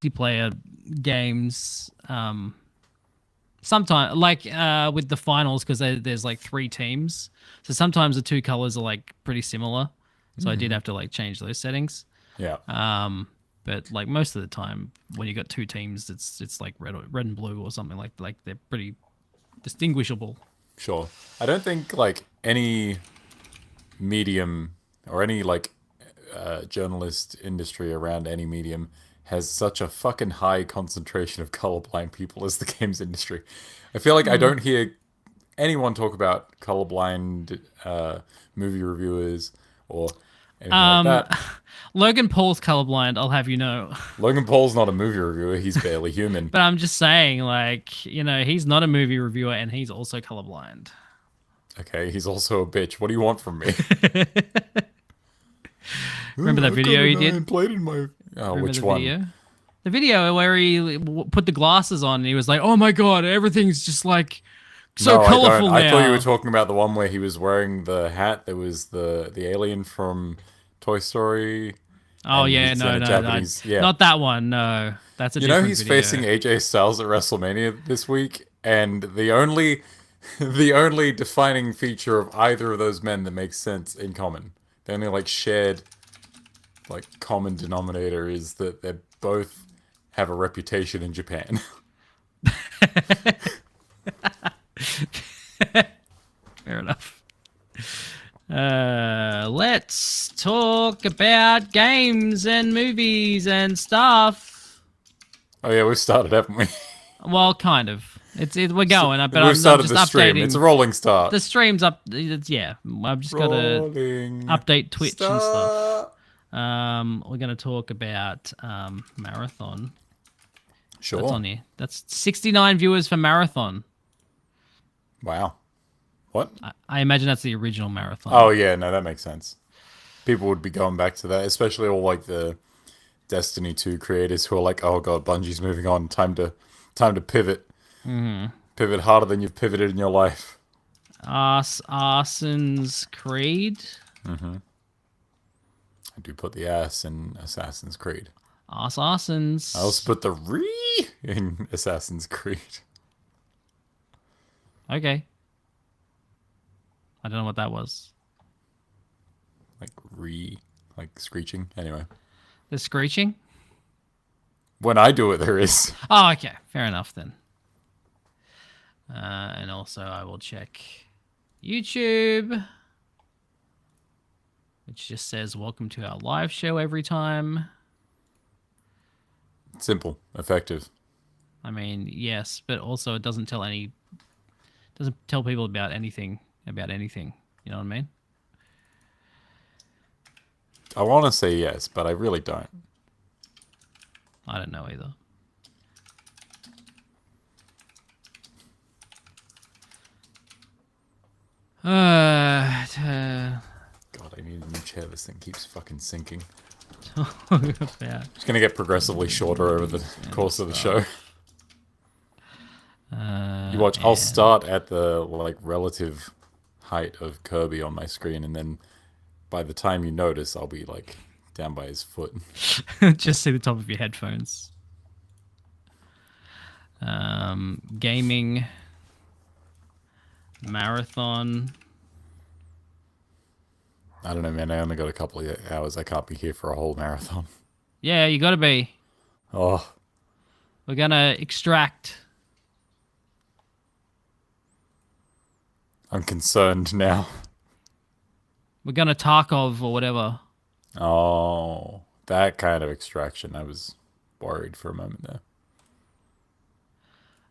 multiplayer games. Sometimes, like with the finals, because there's like 3 teams, so sometimes the 2 colors are like pretty similar. So I did have to like change those settings. Yeah. But like most of the time, when you got 2 teams, it's like red and blue or something like they're pretty distinguishable. Sure. I don't think like any medium or any like journalist industry around any medium has such a fucking high concentration of colorblind people as the games industry. I feel like I don't hear anyone talk about colorblind movie reviewers or anything like that. Logan Paul's colorblind, I'll have you know. Logan Paul's not a movie reviewer. He's barely human. But I'm just saying, like, he's not a movie reviewer and he's also colorblind. Okay, he's also a bitch. What do you want from me? Remember that video he did? Played in my... Oh, which one? Video? The video where he put the glasses on and he was like, "Oh my god, everything's just like so colorful now." I thought you were talking about the one where he was wearing the hat that was the alien from Toy Story. Oh yeah, no, yeah. Not that one. No, that's a different he's video. facing AJ Styles at WrestleMania this week, and the only defining feature of either of those men that makes sense in common, the only like shared like common denominator is that they both have a reputation in Japan. Fair enough. Let's talk about games and movies and stuff. Oh yeah, we've started, haven't we? Well, kind of. We're going. But we've started just the stream. updating. It's a rolling start. The stream's up. Yeah, I've just got to update Twitch and stuff. We're going to talk about Marathon. Sure. That's on here. That's 69 viewers for Marathon. Wow. What? I imagine that's the original Marathon. Oh yeah, no, that makes sense. People would be going back to that, especially all like the Destiny 2 creators who are like, "Oh god, Bungie's moving on. Time to pivot. Mm-hmm. Pivot harder than you've pivoted in your life." Assassin's Creed. Mm-hmm. I do put the ass in Assassin's Creed. Assassins. I also put the re in Assassin's Creed. Okay. I don't know what that was. Like screeching. Anyway. The screeching? When I do it, there is. Oh, okay. Fair enough then. And also I will check YouTube, which just says welcome to our live show every time. Simple. Effective. I mean, yes, but also it doesn't tell people about anything. You know what I mean? I want to say yes, but I really don't. I don't know either. God, I need a new chair. This thing keeps fucking sinking. Yeah. It's going to get progressively shorter over the course of the show. You watch. I'll start at the like relative height of Kirby on my screen, and then by the time you notice, I'll be like down by his foot. Just see the top of your headphones. Gaming Marathon. I don't know, man. I only got a couple of hours. I can't be here for a whole marathon. Yeah, you gotta be. Oh. We're gonna extract. I'm concerned now. We're gonna Tarkov or whatever. Oh, that kind of extraction. I was worried for a moment there.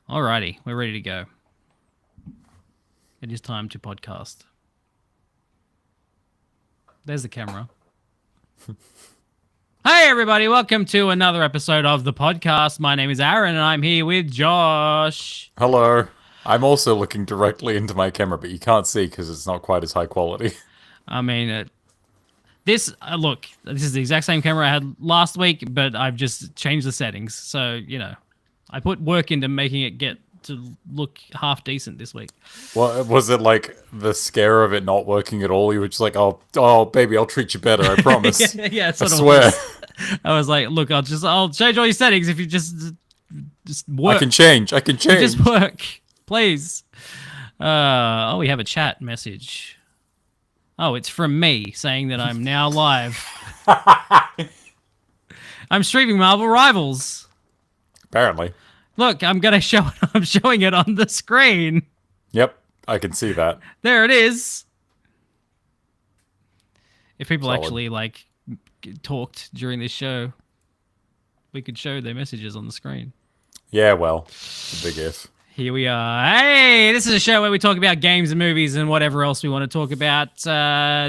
Alrighty, we're ready to go. It is time to podcast. There's the camera. Hey everybody, welcome to another episode of the podcast. My name is Aaron and I'm here with Josh. Hello. I'm also looking directly into my camera, but you can't see because it's not quite as high quality. I mean, this is the exact same camera I had last week, but I've just changed the settings. So, I put work into making it get to look half decent this week. Well, was it like the scare of it not working at all? You were just like, oh, baby, I'll treat you better. I promise. yeah, I sort of swear. I was like, look, I'll change all your settings if you just work. I can change. Just work, please. We have a chat message. Oh, it's from me saying that I'm now live. I'm streaming Marvel Rivals. Apparently. Look, I'm showing it on the screen. Yep, I can see that. There it is. If people Solid. actually like talked during this show, we could show their messages on the screen. Yeah, well, it's a big if. Here we are. Hey, this is a show where we talk about games and movies and whatever else we want to talk about.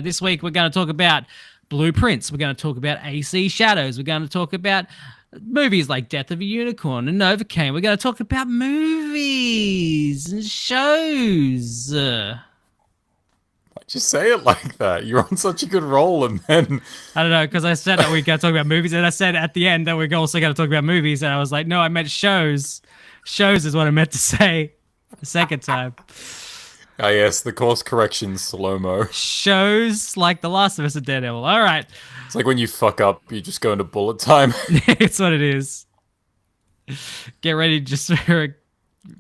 This week we're going to talk about Blueprints. We're going to talk about AC Shadows. We're going to talk about movies like Death of a Unicorn and Novocaine. We're going to talk about movies and shows. Why'd you say it like that? You're on such a good roll, and then... I don't know, because I said that we're going to talk about movies, and I said at the end that we're also going to talk about movies, and I was like, no, I meant shows. Shows is what I meant to say the second time. Ah, yes, the course correction slow-mo. Shows like The Last of Us and Daredevil. All right. It's like when you fuck up, you just go into bullet time. It's what it is. Get ready just for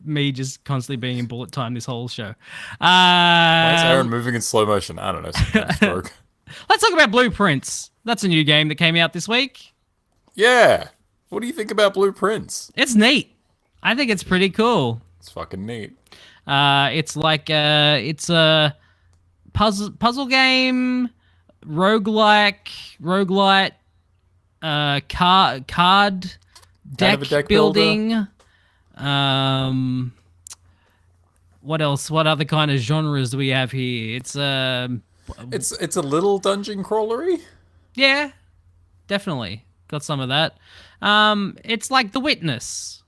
me just constantly being in bullet time this whole show. Why is Aaron moving in slow motion? I don't know. Stroke. Let's talk about Blueprints. That's a new game that came out this week. Yeah. What do you think about Blueprints? It's neat. I think it's pretty cool. It's fucking neat. It's like it's a puzzle game, roguelite, card deck building. What else? What other kind of genres do we have here? It's a little dungeon crawlery. Yeah, definitely got some of that. It's like The Witness.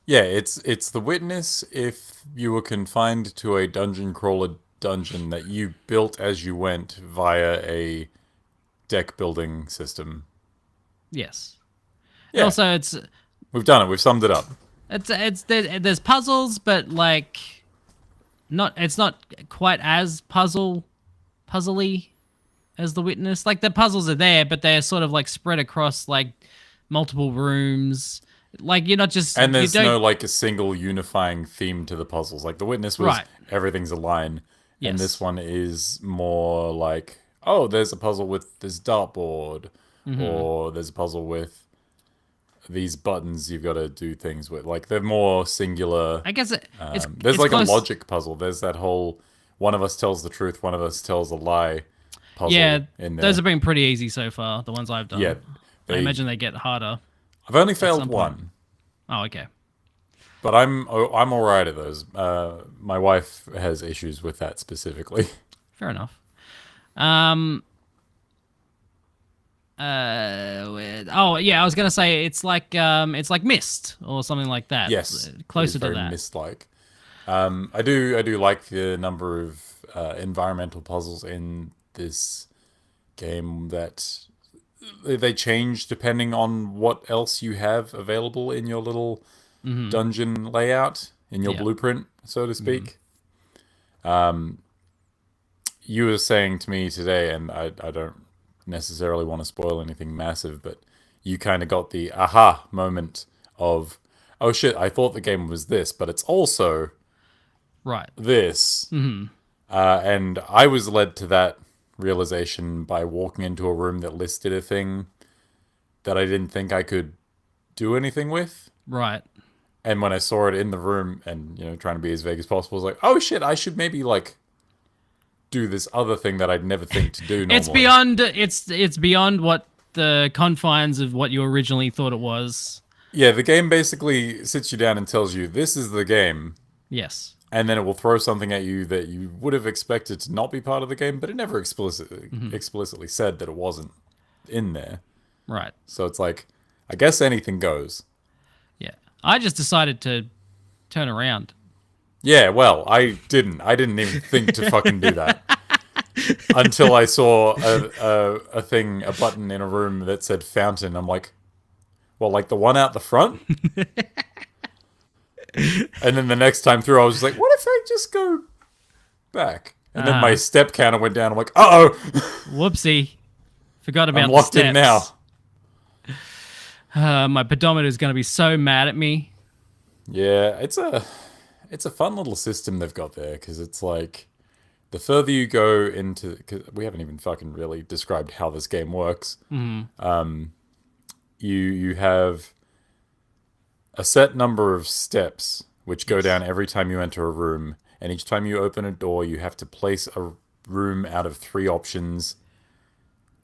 Yeah, it's The Witness if you were confined to a dungeon crawler dungeon that you built as you went via a deck building system. Yes. Yeah. Also, we've done it. We've summed it up. There's puzzles, but like it's not quite as puzzly as The Witness. Like the puzzles are there, but they're sort of like spread across like multiple rooms. Like you're not just and there's no like a single unifying theme to the puzzles. Like The Witness was everything's a line, and this one is more like there's a puzzle with this dartboard, or there's a puzzle with these buttons you've got to do things with. Like they're more singular. I guess there's like close. A logic puzzle. There's that whole one of us tells the truth, one of us tells a lie puzzle. Yeah, in there. Those have been pretty easy so far. The ones I've done. Yeah, I imagine they get harder. I've only failed one. Oh, okay. But I'm all right at those. My wife has issues with that specifically. Fair enough. I was gonna say it's like Myst or something like that. Yes, closer to very that. Myst-like. I do like the number of environmental puzzles in this game that they change depending on what else you have available in your little dungeon layout, in your blueprint, so to speak. You were saying to me today, and I don't necessarily want to spoil anything massive, but you kind of got the aha moment of, oh shit, I thought the game was this, but it's also this. And I was led to that realization by walking into a room that listed a thing that I didn't think I could do anything with. Right. And when I saw it in the room and, trying to be as vague as possible, I was like, oh shit, I should maybe like do this other thing that I'd never think to do normally. It's beyond what the confines of what you originally thought it was. Yeah, the game basically sits you down and tells you, this is the game. Yes. And then it will throw something at you that you would have expected to not be part of the game, but it never explicitly said that it wasn't in there. Right. So it's like, I guess anything goes. Yeah. I just decided to turn around. Yeah, well, I didn't even think to fucking do that. Until I saw a button in a room that said fountain. I'm like, well, like the one out the front? And then the next time through, I was just like, what if I just go back? And then my step counter went down. I'm like, uh-oh, Whoopsie. Forgot about I'm locked the in now. My pedometer is going to be so mad at me. Yeah, it's a fun little system they've got there because it's like the further you go into, cause we haven't even fucking really described how this game works. You have a set number of steps which go down every time you enter a room, and each time you open a door, you have to place a room out of 3 options,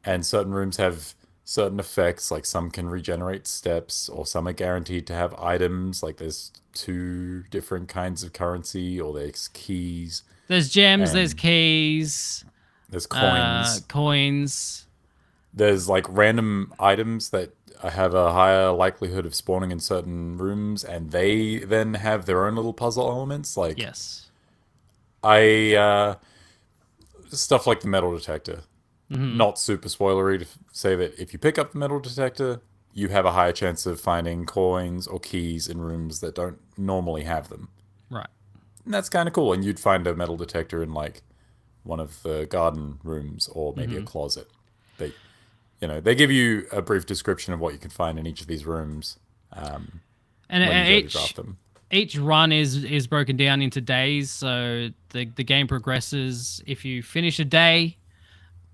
and certain rooms have certain effects, like some can regenerate steps, or some are guaranteed to have items, like there's 2 different kinds of currency, or there's keys, There's gems, there's and keys, there's coins. coins. There's like random items that have a higher likelihood of spawning in certain rooms, and they then have their own little puzzle elements. Like Yes. Stuff like the metal detector. Not super spoilery to say that if you pick up the metal detector, you have a higher chance of finding coins or keys in rooms that don't normally have them. Right. And that's kind of cool. And you'd find a metal detector in like one of the garden rooms or maybe a closet. They give you a brief description of what you can find in each of these rooms. And when you go to draft them. each run is broken down into days, so the game progresses. If you finish a day,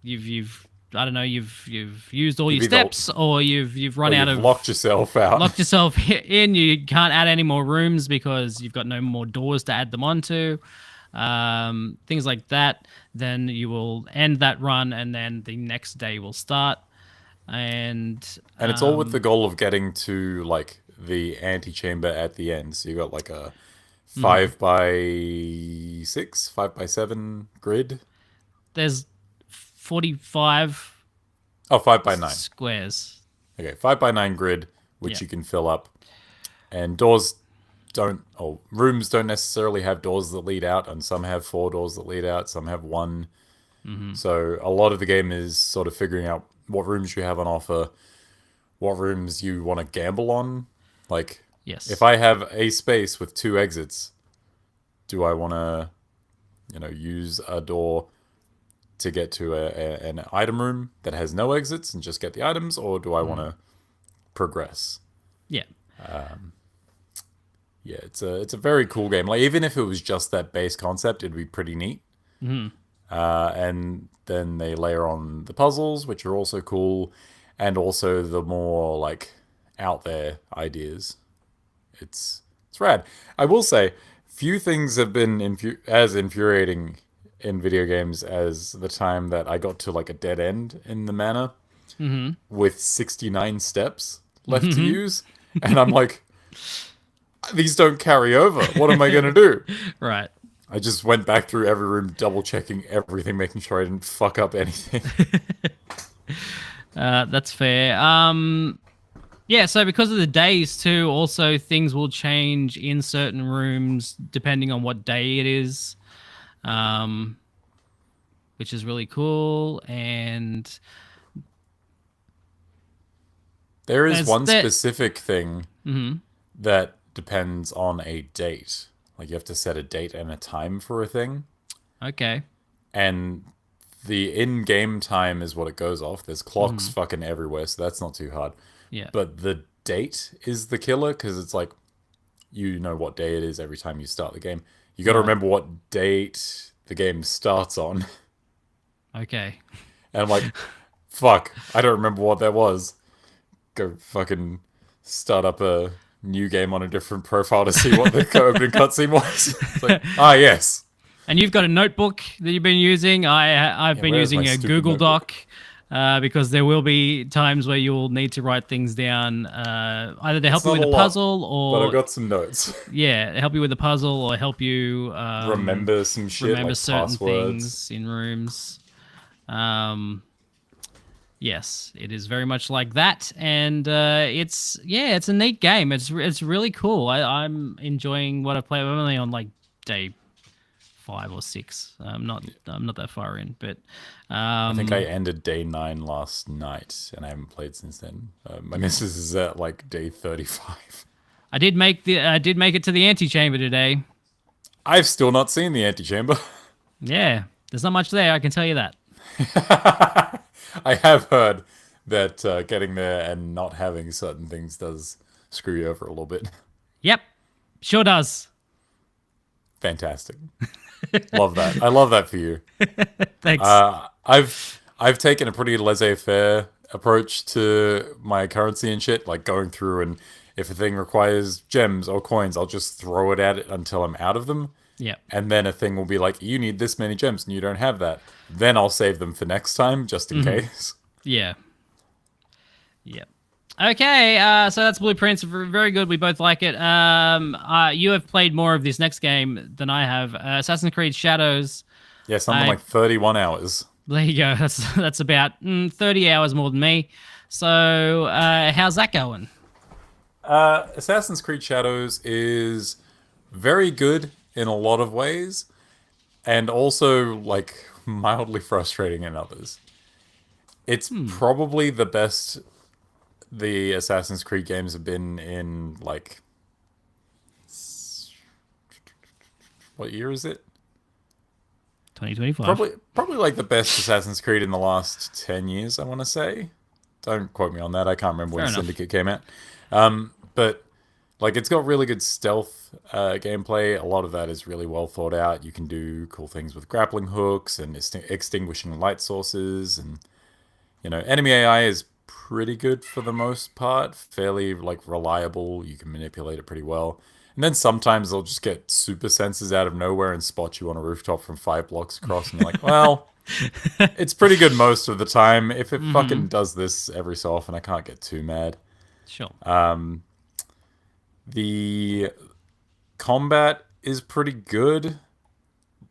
you've I don't know, you've used all your either- steps, or you've run out You've of locked yourself out. locked yourself in. You can't add any more rooms because you've got no more doors to add them onto. Things like that. Then you will end that run, and then the next day will start. And And it's all with the goal of getting to like the antechamber at the end. So you got like a 5x6, 5x7 grid. there's 45 Oh, 5x9. squares. Okay, 5x9 grid, which Yeah. you can fill up. And rooms don't necessarily have doors that lead out, and some have 4 doors that lead out, some have 1. So a lot of the game is sort of figuring out what rooms you have on offer, what rooms you want to gamble on. Like, Yes. if I have a space with 2 exits, do I want to, use a door to get to an item room that has no exits and just get the items, or do I want to progress? Yeah. Yeah, it's a very cool game. Like, even if it was just that base concept, it'd be pretty neat. And then they layer on the puzzles, which are also cool, and also the more like out there ideas. It's rad. I will say, few things have been as infuriating in video games as the time that I got to like a dead end in the manor with 69 steps left to use, and I'm like, these don't carry over. What am I gonna do? Right. I just went back through every room, double checking everything, making sure I didn't fuck up anything. That's fair. Yeah, so because of the days too, also things will change in certain rooms depending on what day it is, which is really cool. And There is There's one that- specific thing that depends on a date. Like, you have to set a date and a time for a thing. okay, And the in-game time is what it goes off. There's clocks fucking everywhere, so that's not too hard. yeah, But the date is the killer, because it's like, you know what day it is every time you start the game. You got to remember what date the game starts on. okay, And I'm like, fuck, I don't remember what that was. Go fucking start up a new game on a different profile to see what the opening cutscene was. It's like, yes. And you've got a notebook that you've been using. I've been where's using my a stupid Google notebook? Doc because there will be times where you'll need to write things down, either to help you not with a the lot, puzzle, But or I've got some notes. help you with the puzzle, or help you Remember some shit, remember like certain passwords. things in rooms. Yes, it is very much like that, and it's a neat game. It's really cool. I'm enjoying what I play. I'm only on like day 5 or 6. I'm not that far in, but I think I ended day 9 last night, and I haven't played since then. My missus is at like day 35. I did make it to the antechamber today. I've still not seen the antechamber. Yeah, there's not much there. I can tell you that. I have heard that getting there and not having certain things does screw you over a little bit. Yep, sure does. Fantastic. Love that. I love that for you. Thanks. I've taken a pretty laissez-faire approach to my currency and shit, like going through and if a thing requires gems or coins, I'll just throw it at it until I'm out of them. Yep. And then a thing will be like, you need this many gems and you don't have that. Then I'll save them for next time, just in case. Yeah. Yep. Okay, so that's Blueprints. Very good. We both like it. You have played more of this next game than I have. Assassin's Creed Shadows. Yeah, something like 31 hours. There you go. That's about 30 hours more than me. So, how's that going? Assassin's Creed Shadows is very good in a lot of ways, and also like mildly frustrating in others. It's probably the best the Assassin's Creed games have been in like what year is it? 2025. Probably like the best Assassin's Creed in the last 10 years, I want to say. Don't quote me on that. I can't remember when Fair enough. Syndicate came out. But like it's got really good stealth gameplay. A lot of that is really well thought out. You can do cool things with grappling hooks and extinguishing light sources, and enemy AI is pretty good for the most part. Fairly like reliable. You can manipulate it pretty well. And then sometimes they'll just get super senses out of nowhere and spot you on a rooftop from 5 blocks across, and you're like, well, it's pretty good most of the time. If it fucking does this every so often, I can't get too mad. Sure. The combat is pretty good.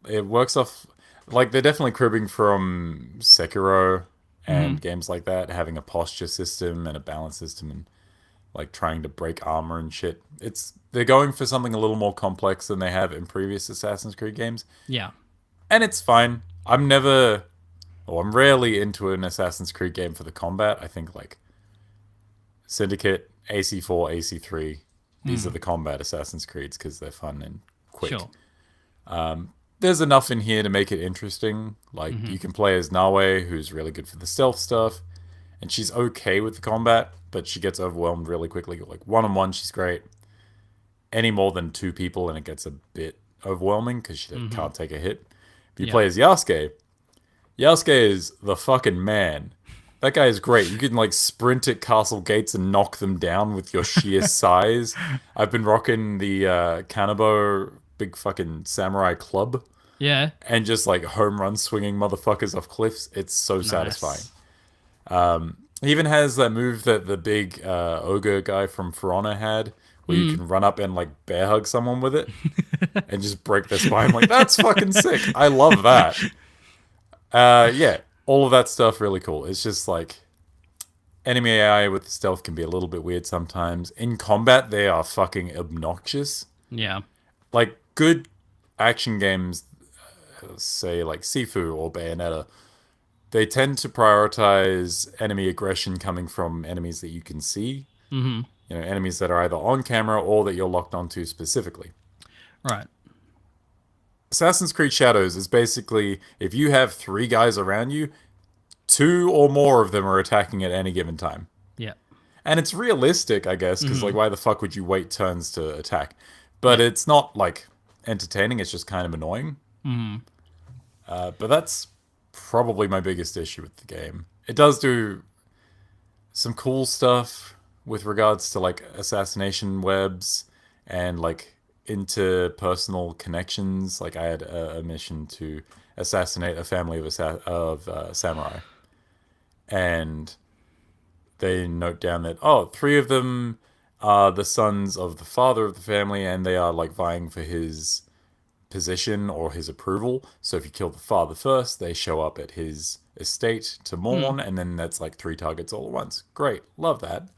It works off, like, they're definitely cribbing from Sekiro and games like that, having a posture system and a balance system and like trying to break armor and shit. They're going for something a little more complex than they have in previous Assassin's Creed games, Yeah. and it's fine. I'm rarely into an Assassin's Creed game for the combat. I think like Syndicate, AC4, AC3, these are the combat Assassin's Creeds because they're fun and quick. Sure. There's enough in here to make it interesting. Like you can play as Nawe, who's really good for the stealth stuff, and she's okay with the combat, but she gets overwhelmed really quickly. Like one-on-one, she's great. Any more than 2 people, and it gets a bit overwhelming because she can't take a hit. If you play as Yasuke is the fucking man. That guy is great. You can like sprint at castle gates and knock them down with your sheer size. I've been rocking the Kanabo big fucking samurai club Yeah. and just like home run swinging motherfuckers off cliffs. It's so satisfying. He even has that move that the big ogre guy from For Honor had, where you can run up and like bear hug someone with it and just break their spine. Like, that's fucking sick. I love that. Yeah, all of that stuff really cool. It's just like enemy AI with the stealth can be a little bit weird sometimes. In combat, they are fucking obnoxious. Yeah. Like good action games, say like Sifu or Bayonetta, they tend to prioritize enemy aggression coming from enemies that you can see. Enemies that are either on camera or that you're locked onto specifically. Right. Assassin's Creed Shadows is basically, if you have 3 guys around you, 2 or more of them are attacking at any given time. Yeah. And it's realistic, I guess, because like, why the fuck would you wait turns to attack? But it's not like entertaining, it's just kind of annoying. But that's probably my biggest issue with the game. It does do some cool stuff with regards to like assassination webs and like interpersonal connections. Like I had a mission to assassinate a family of samurai, and they note down that 3 of them are the sons of the father of the family, and they are like vying for his position or his approval. So if you kill the father first, they show up at his estate to mourn, and then that's like 3 targets all at once. Great, love that.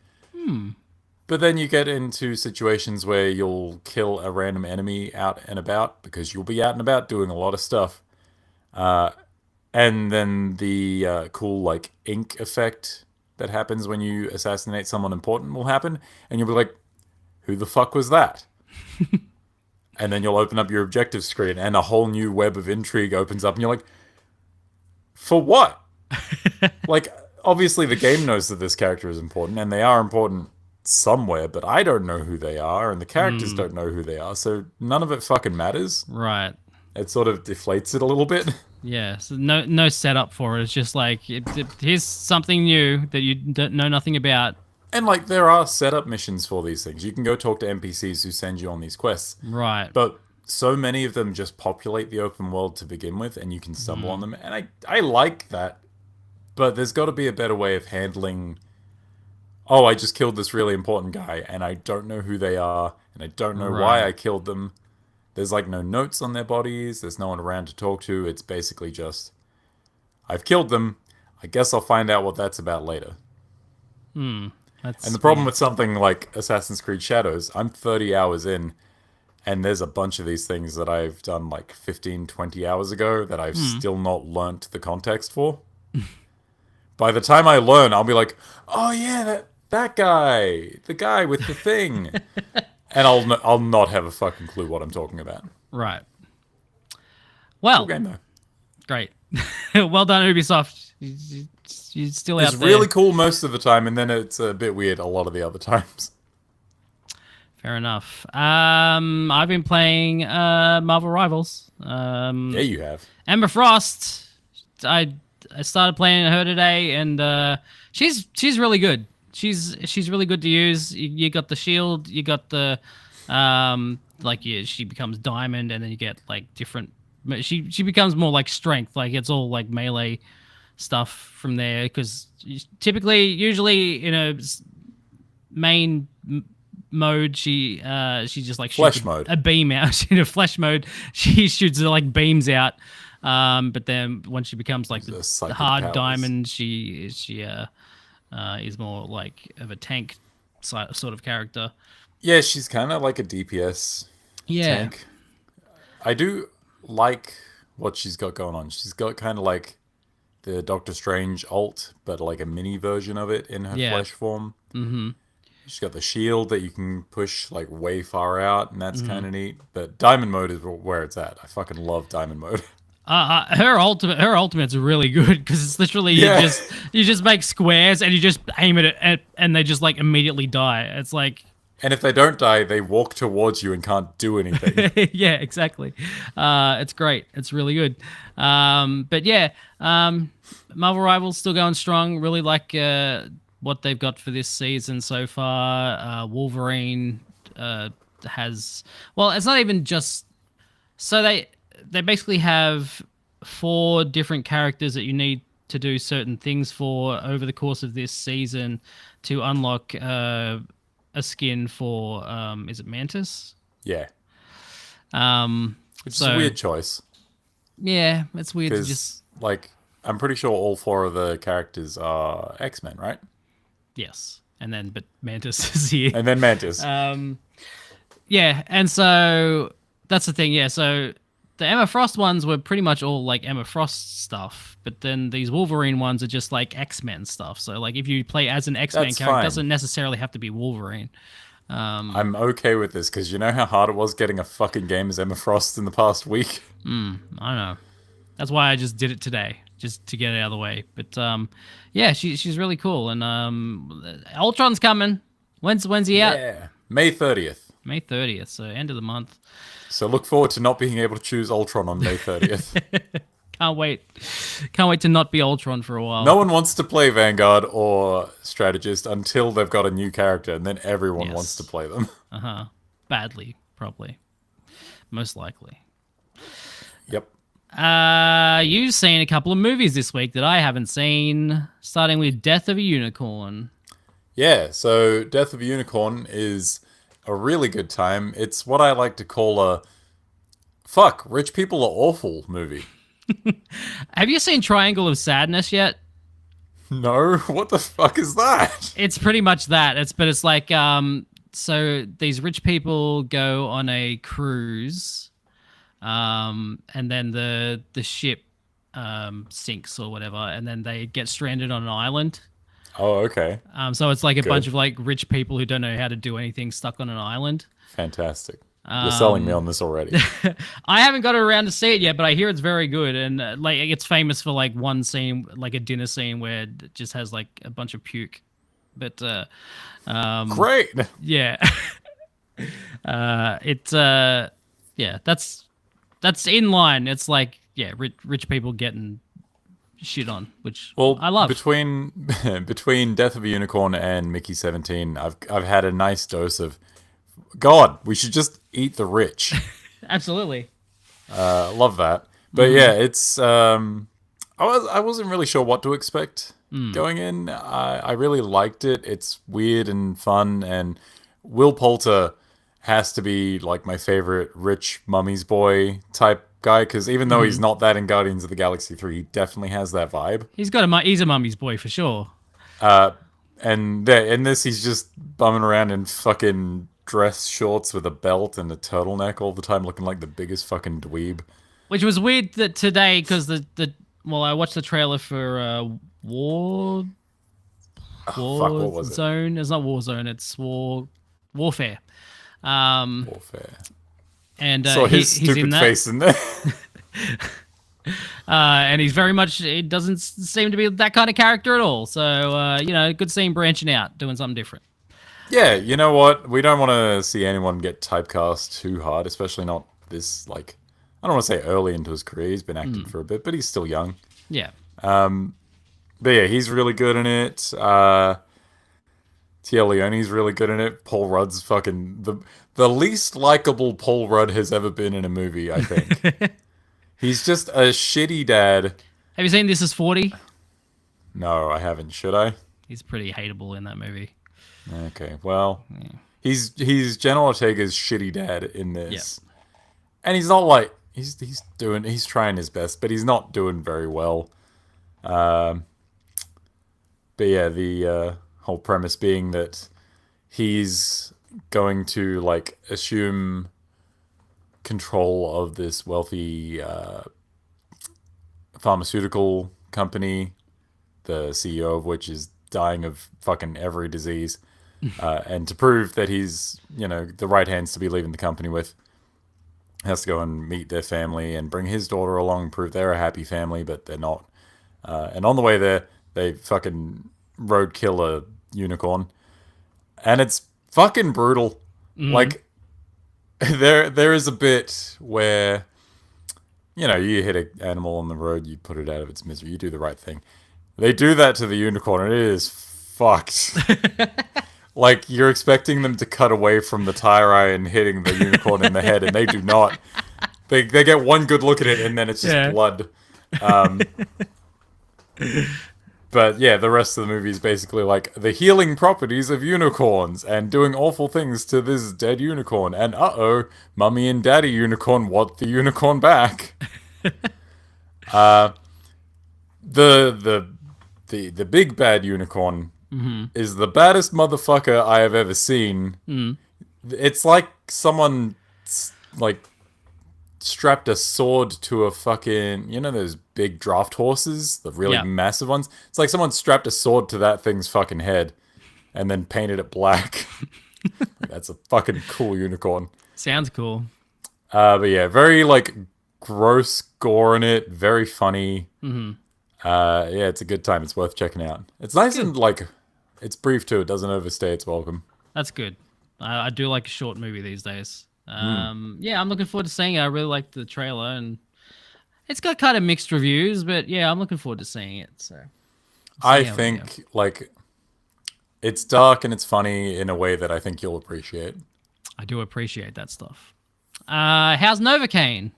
But then you get into situations where you'll kill a random enemy out and about, because you'll be out and about doing a lot of stuff. And then the cool like ink effect that happens when you assassinate someone important will happen, and you'll be like, who the fuck was that? And then you'll open up your objective screen and a whole new web of intrigue opens up and you're like, for what? Like, obviously the game knows that this character is important and they are important somewhere, but I don't know who they are and the characters don't know who they are, so none of it fucking matters. Right. It sort of deflates it a little bit. Yeah. So no setup for it. It's just like here's something new that you don't know nothing about. And like there are setup missions for these things. You can go talk to NPCs who send you on these quests. Right. But so many of them just populate the open world to begin with and you can stumble on them. And I like that. But there's got to be a better way of handling, oh, I just killed this really important guy and I don't know who they are and I don't know why I killed them. There's like no notes on their bodies. There's no one around to talk to. It's basically just, I've killed them. I guess I'll find out what that's about later. That's And the problem with something like Assassin's Creed Shadows, I'm 30 hours in, and there's a bunch of these things that I've done like 15, 20 hours ago that I've still not learnt the context for. By the time I learn, I'll be like, oh yeah, that guy, the guy with the thing. And I'll not have a fucking clue what I'm talking about. right. Well, Cool game though. great. Well done, Ubisoft. You're still It's out there. really cool most of the time, and then it's a bit weird a lot of the other times. Fair enough. I've been playing Marvel Rivals. Yeah, you have. Emma Frost. I started playing her today, and she's really good. She's really good to use. You got the shield. You got the she becomes diamond, and then you get like different. She becomes more like strength. Like it's all like melee stuff from there, because usually in a main mode she just like Flesh shoots mode. a beam out. In a flesh mode she shoots like beams out, but then once she becomes like the psychic hard powers. diamond, she is more like of a tank sort of character. Yeah, she's kind of like a DPS tank. I do like what she's got going on. She's got kind of like the Doctor Strange ult, but like a mini version of it in her flesh form. Mm-hmm. She's got the shield that you can push like way far out, and that's kind of neat. But diamond mode is where it's at. I fucking love diamond mode. Her ultimate's really good, because it's literally Yeah. you just make squares and you just aim it and they just like immediately die. It's like And if they don't die, they walk towards you and can't do anything. yeah, exactly. It's great. It's really good. But yeah, Marvel Rivals still going strong. Really like what they've got for this season so far. Wolverine has, well, it's not even just, so they basically have 4 different characters that you need to do certain things for over the course of this season to unlock a skin for is it Mantis? Yeah. Which is So a weird choice. yeah, it's weird to Because, just like, I'm pretty sure all 4 of the characters are X-Men, right? yes, and then but Mantis is here. And then Mantis. Yeah, and so that's the thing. Yeah, so the Emma Frost ones were pretty much all like Emma Frost stuff, but then these Wolverine ones are just like X-Men stuff. So like if you play as an X-Men That's character, it fine. doesn't necessarily have to be Wolverine. I'm okay with this, because you know how hard it was getting a fucking game as Emma Frost in the past week? I don't know. That's why I just did it today, just to get it out of the way. But yeah, she's really cool, and Ultron's coming. When's he out? Yeah. May 30th. May 30th, so end of the month. So look forward to not being able to choose Ultron on May 30th. Can't wait. Can't wait to not be Ultron for a while. No one wants to play Vanguard or Strategist until they've got a new character, and then everyone Yes. wants to play them. Badly, probably. Most likely. Yep. You've seen a couple of movies this week that I haven't seen, starting with Death of a Unicorn. Yeah, so Death of a Unicorn is a really good time. It's what I like to call a fuck, rich people are awful movie. Have you seen Triangle of Sadness yet? No, what the fuck is that? It's pretty much that. It's like so these rich people go on a cruise, and then the ship sinks or whatever, and then they get stranded on an island. Oh, okay. So it's like a Good. bunch of like rich people who don't know how to do anything stuck on an island. Fantastic. You're selling me Um, on this already. I haven't got around to see it yet, but I hear it's very good, and like it's famous for like one scene, like a dinner scene where it just has like a bunch of puke. But Great. yeah, yeah, that's in line. It's like yeah, rich people getting shit on, which Well, I love. between between Death of a Unicorn and Mickey 17, I've had a nice dose of God, we should just eat the rich. Absolutely. Love that. But yeah, it's I wasn't really sure what to expect going in. I really liked it. It's weird and fun, and Will Poulter has to be like my favorite rich mummy's boy type guy, because even though he's not that in Guardians of the Galaxy 3, he definitely has that vibe. He's a mummy's boy for sure. And there, in this, he's just bumming around in fucking dress shorts with a belt and a turtleneck all the time, looking like the biggest fucking dweeb. Which was weird that today, because the well, I watched the trailer for War Fuck, what was it? Zone. It's not Warzone. It's Warfare. Warfare. And Saw his he's in stupid that, face in there. and he's very much. It doesn't seem to be that kind of character at all. So good seeing branching out, doing something different. Yeah, you know what? We don't want to see anyone get typecast too hard, especially not this, like, I don't want to say early into his career. He's been acting for a bit, but he's still young. Yeah. But yeah, he's really good in it. Tia Leone's really good in it. Paul Rudd's fucking the least likable Paul Rudd has ever been in a movie, I think. He's just a shitty dad. Have you seen This Is 40? No, I haven't. Should I? He's pretty hateable in that movie. Okay, well, he's Jenna Ortega's shitty dad in this, and he's not like he's trying his best, but he's not doing very well. But yeah, the whole premise being that he's going to like assume control of this wealthy pharmaceutical company, the CEO of which is dying of fucking every disease. And to prove that he's, the right hands to be leaving the company with, has to go and meet their family and bring his daughter along, prove they're a happy family, but they're not. And on the way there, they fucking roadkill a unicorn. And it's fucking brutal. Like, there is a bit where, you hit an animal on the road, you put it out of its misery, you do the right thing. They do that to the unicorn, and it is fucked. Like, you're expecting them to cut away from the tire iron hitting the unicorn in the head, and they do not. They get one good look at it, and then it's just blood. But yeah, the rest of the movie is basically like the healing properties of unicorns and doing awful things to this dead unicorn. And Mummy and Daddy Unicorn want the unicorn back. The big bad unicorn is the baddest motherfucker I have ever seen. It's like someone strapped a sword to a fucking, those big draft horses, the really massive ones. It's like someone strapped a sword to that thing's fucking head and then painted it black. That's a fucking cool unicorn. Sounds cool. But yeah, very like gross gore in it, very funny. Yeah, it's a good time. It's worth checking out. It's nice and like it's brief too. It doesn't overstay its welcome. That's good. I do like a short movie these days. Yeah, I'm looking forward to seeing it. I really liked the trailer, and it's got kind of mixed reviews, but yeah, I'm looking forward to seeing it. So I think like it's dark and it's funny in a way that I think you'll appreciate. I do appreciate that stuff. How's Novocaine?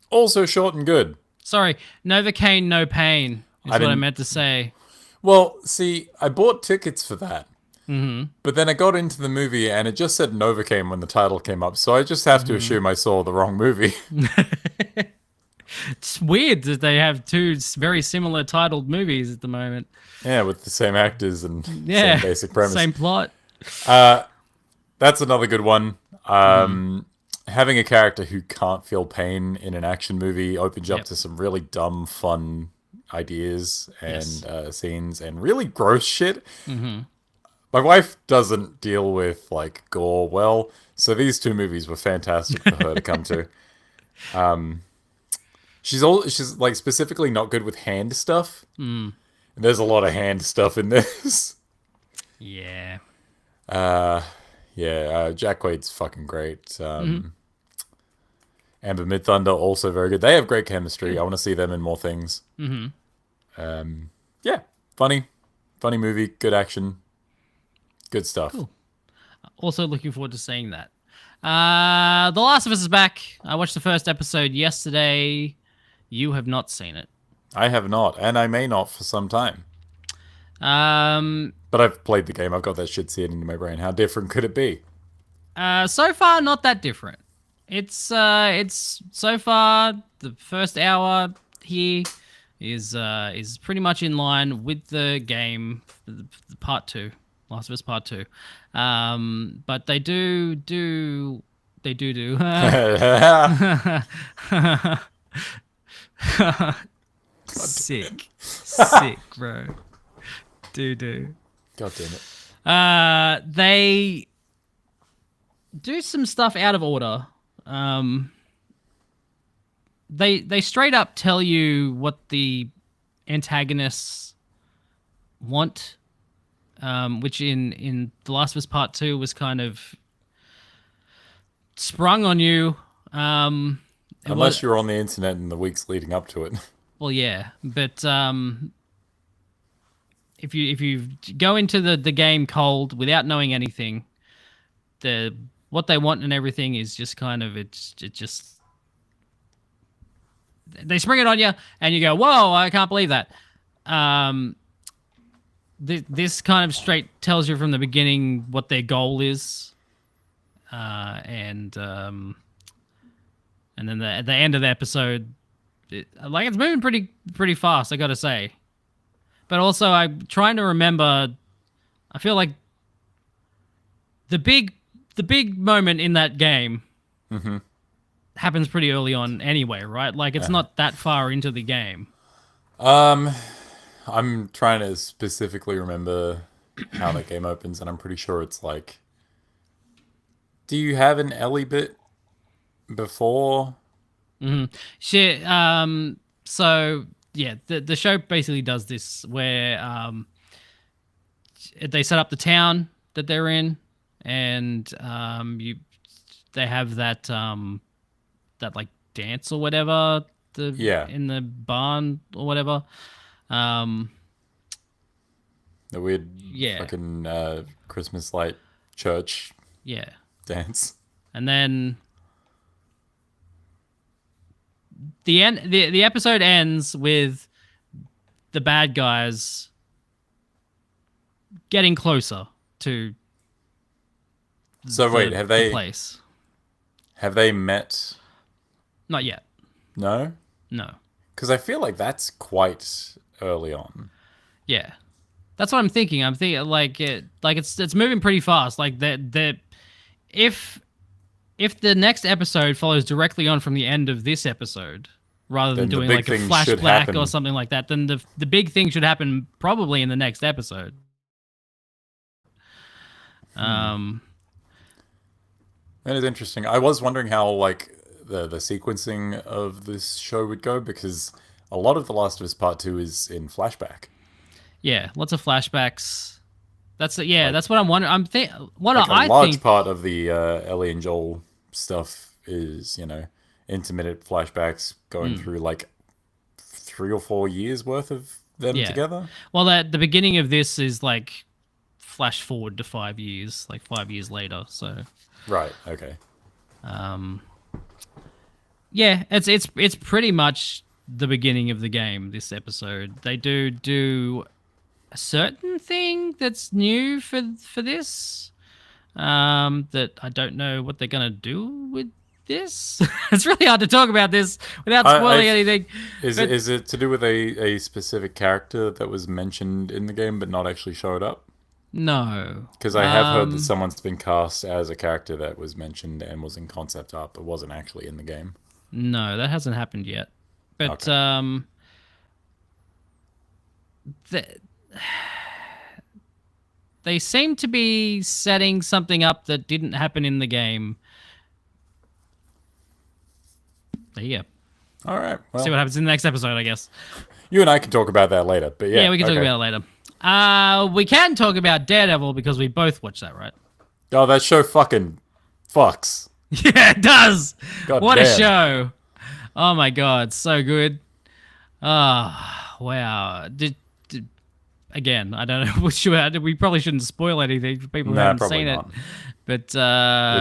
Also short and good. Sorry, Novocaine, no pain is what I meant to say. Well, see, I bought tickets for that. But then I got into the movie and it just said Novocaine when the title came up, so I just have to assume I saw the wrong movie. It's weird that they have two very similar titled movies at the moment. Yeah, with the same actors and same basic premise. Same plot. That's another good one. Having a character who can't feel pain in an action movie opens you up to some really dumb, fun ideas and Yes. scenes and really gross shit. Mm-hmm. My wife doesn't deal with like gore well, so these two movies were fantastic for her to come to. She's like specifically not good with hand stuff. Mm. And there's a lot of hand stuff in this. Yeah. Yeah, Jack Quaid's fucking great. Mm-hmm. Amber Midthunder also very good. They have great chemistry. I want to see them in more things. Mm-hmm. Yeah, funny movie, good action, good stuff. Cool. Also looking forward to seeing that. The Last of Us is back. I watched the first episode yesterday. You have not seen it. I have not, and I may not for some time. Um, But I've played the game. I've got that shit seared into my brain. How different could it be? so far not that different. It's so far the first hour here is pretty much in line with the game, the part two, Last of Us Part Two. But they do. Sick, bro. Do. God damn it. They do some stuff out of order. They straight up tell you what the antagonists want, which in The Last of Us Part Two was kind of sprung on you. Unless you're on the internet in the weeks leading up to it. Well, yeah, but if you go into the game cold without knowing anything, what they want and everything is just kind of it just they spring it on you and you go, whoa, I can't believe that. This kind of straight tells you from the beginning what their goal is, and then at the end of the episode, it's moving pretty fast, I gotta say. But also, I'm trying to remember. I feel like the big moment in that game happens pretty early on anyway, right? Like it's not that far into the game. I'm trying to specifically remember how that game opens, and I'm pretty sure it's like. Do you have an Ellie bit before? Shit. So yeah, the show basically does this where they set up the town that they're in, and they have that like dance or whatever in the barn or whatever. The weird Yeah. fucking Christmas light church Yeah. dance. And then the episode ends with the bad guys getting closer to So wait, the place. have they met? Not yet. No, No. because I feel like that's quite early on. Yeah. That's what I'm thinking. I'm thinking it's moving pretty fast. Like if the next episode follows directly on from the end of this episode, rather than Then the doing big like a thing should flashback happen. or something like that, then the big thing should happen probably in the next episode. That is interesting. I was wondering how like the sequencing of this show would go because a lot of The Last of Us Part Two is in flashback. Yeah, lots of flashbacks. That's what I'm wondering. Like a large part of the Ellie and Joel stuff is intermittent flashbacks going through like 3 or 4 years worth of them together. Well, the beginning of this is like flash forward to 5 years, like 5 years later. So Right. Okay. yeah, it's pretty much the beginning of the game. This episode, they do a certain thing that's new for this. That I don't know what they're gonna do with this. It's really hard to talk about this without spoiling anything. Is it to do with a specific character that was mentioned in the game but not actually showed up? No, Because I have heard that someone's been cast as a character that was mentioned and was in concept art but wasn't actually in the game. no, that hasn't happened yet. But Okay. they seem to be setting something up that didn't happen in the game. There you go. All right. Well, See what happens in the next episode, I guess. you and I can talk about that later. But yeah, Yeah, we can talk about it later. We can talk about Daredevil because we both watched that, right? Oh, that show fucking fucks. Yeah, it does. God What damn. a show. Oh my god, so good. Oh, wow. Again, I don't know. We probably shouldn't spoil anything for people who Nah, haven't probably seen not. it. But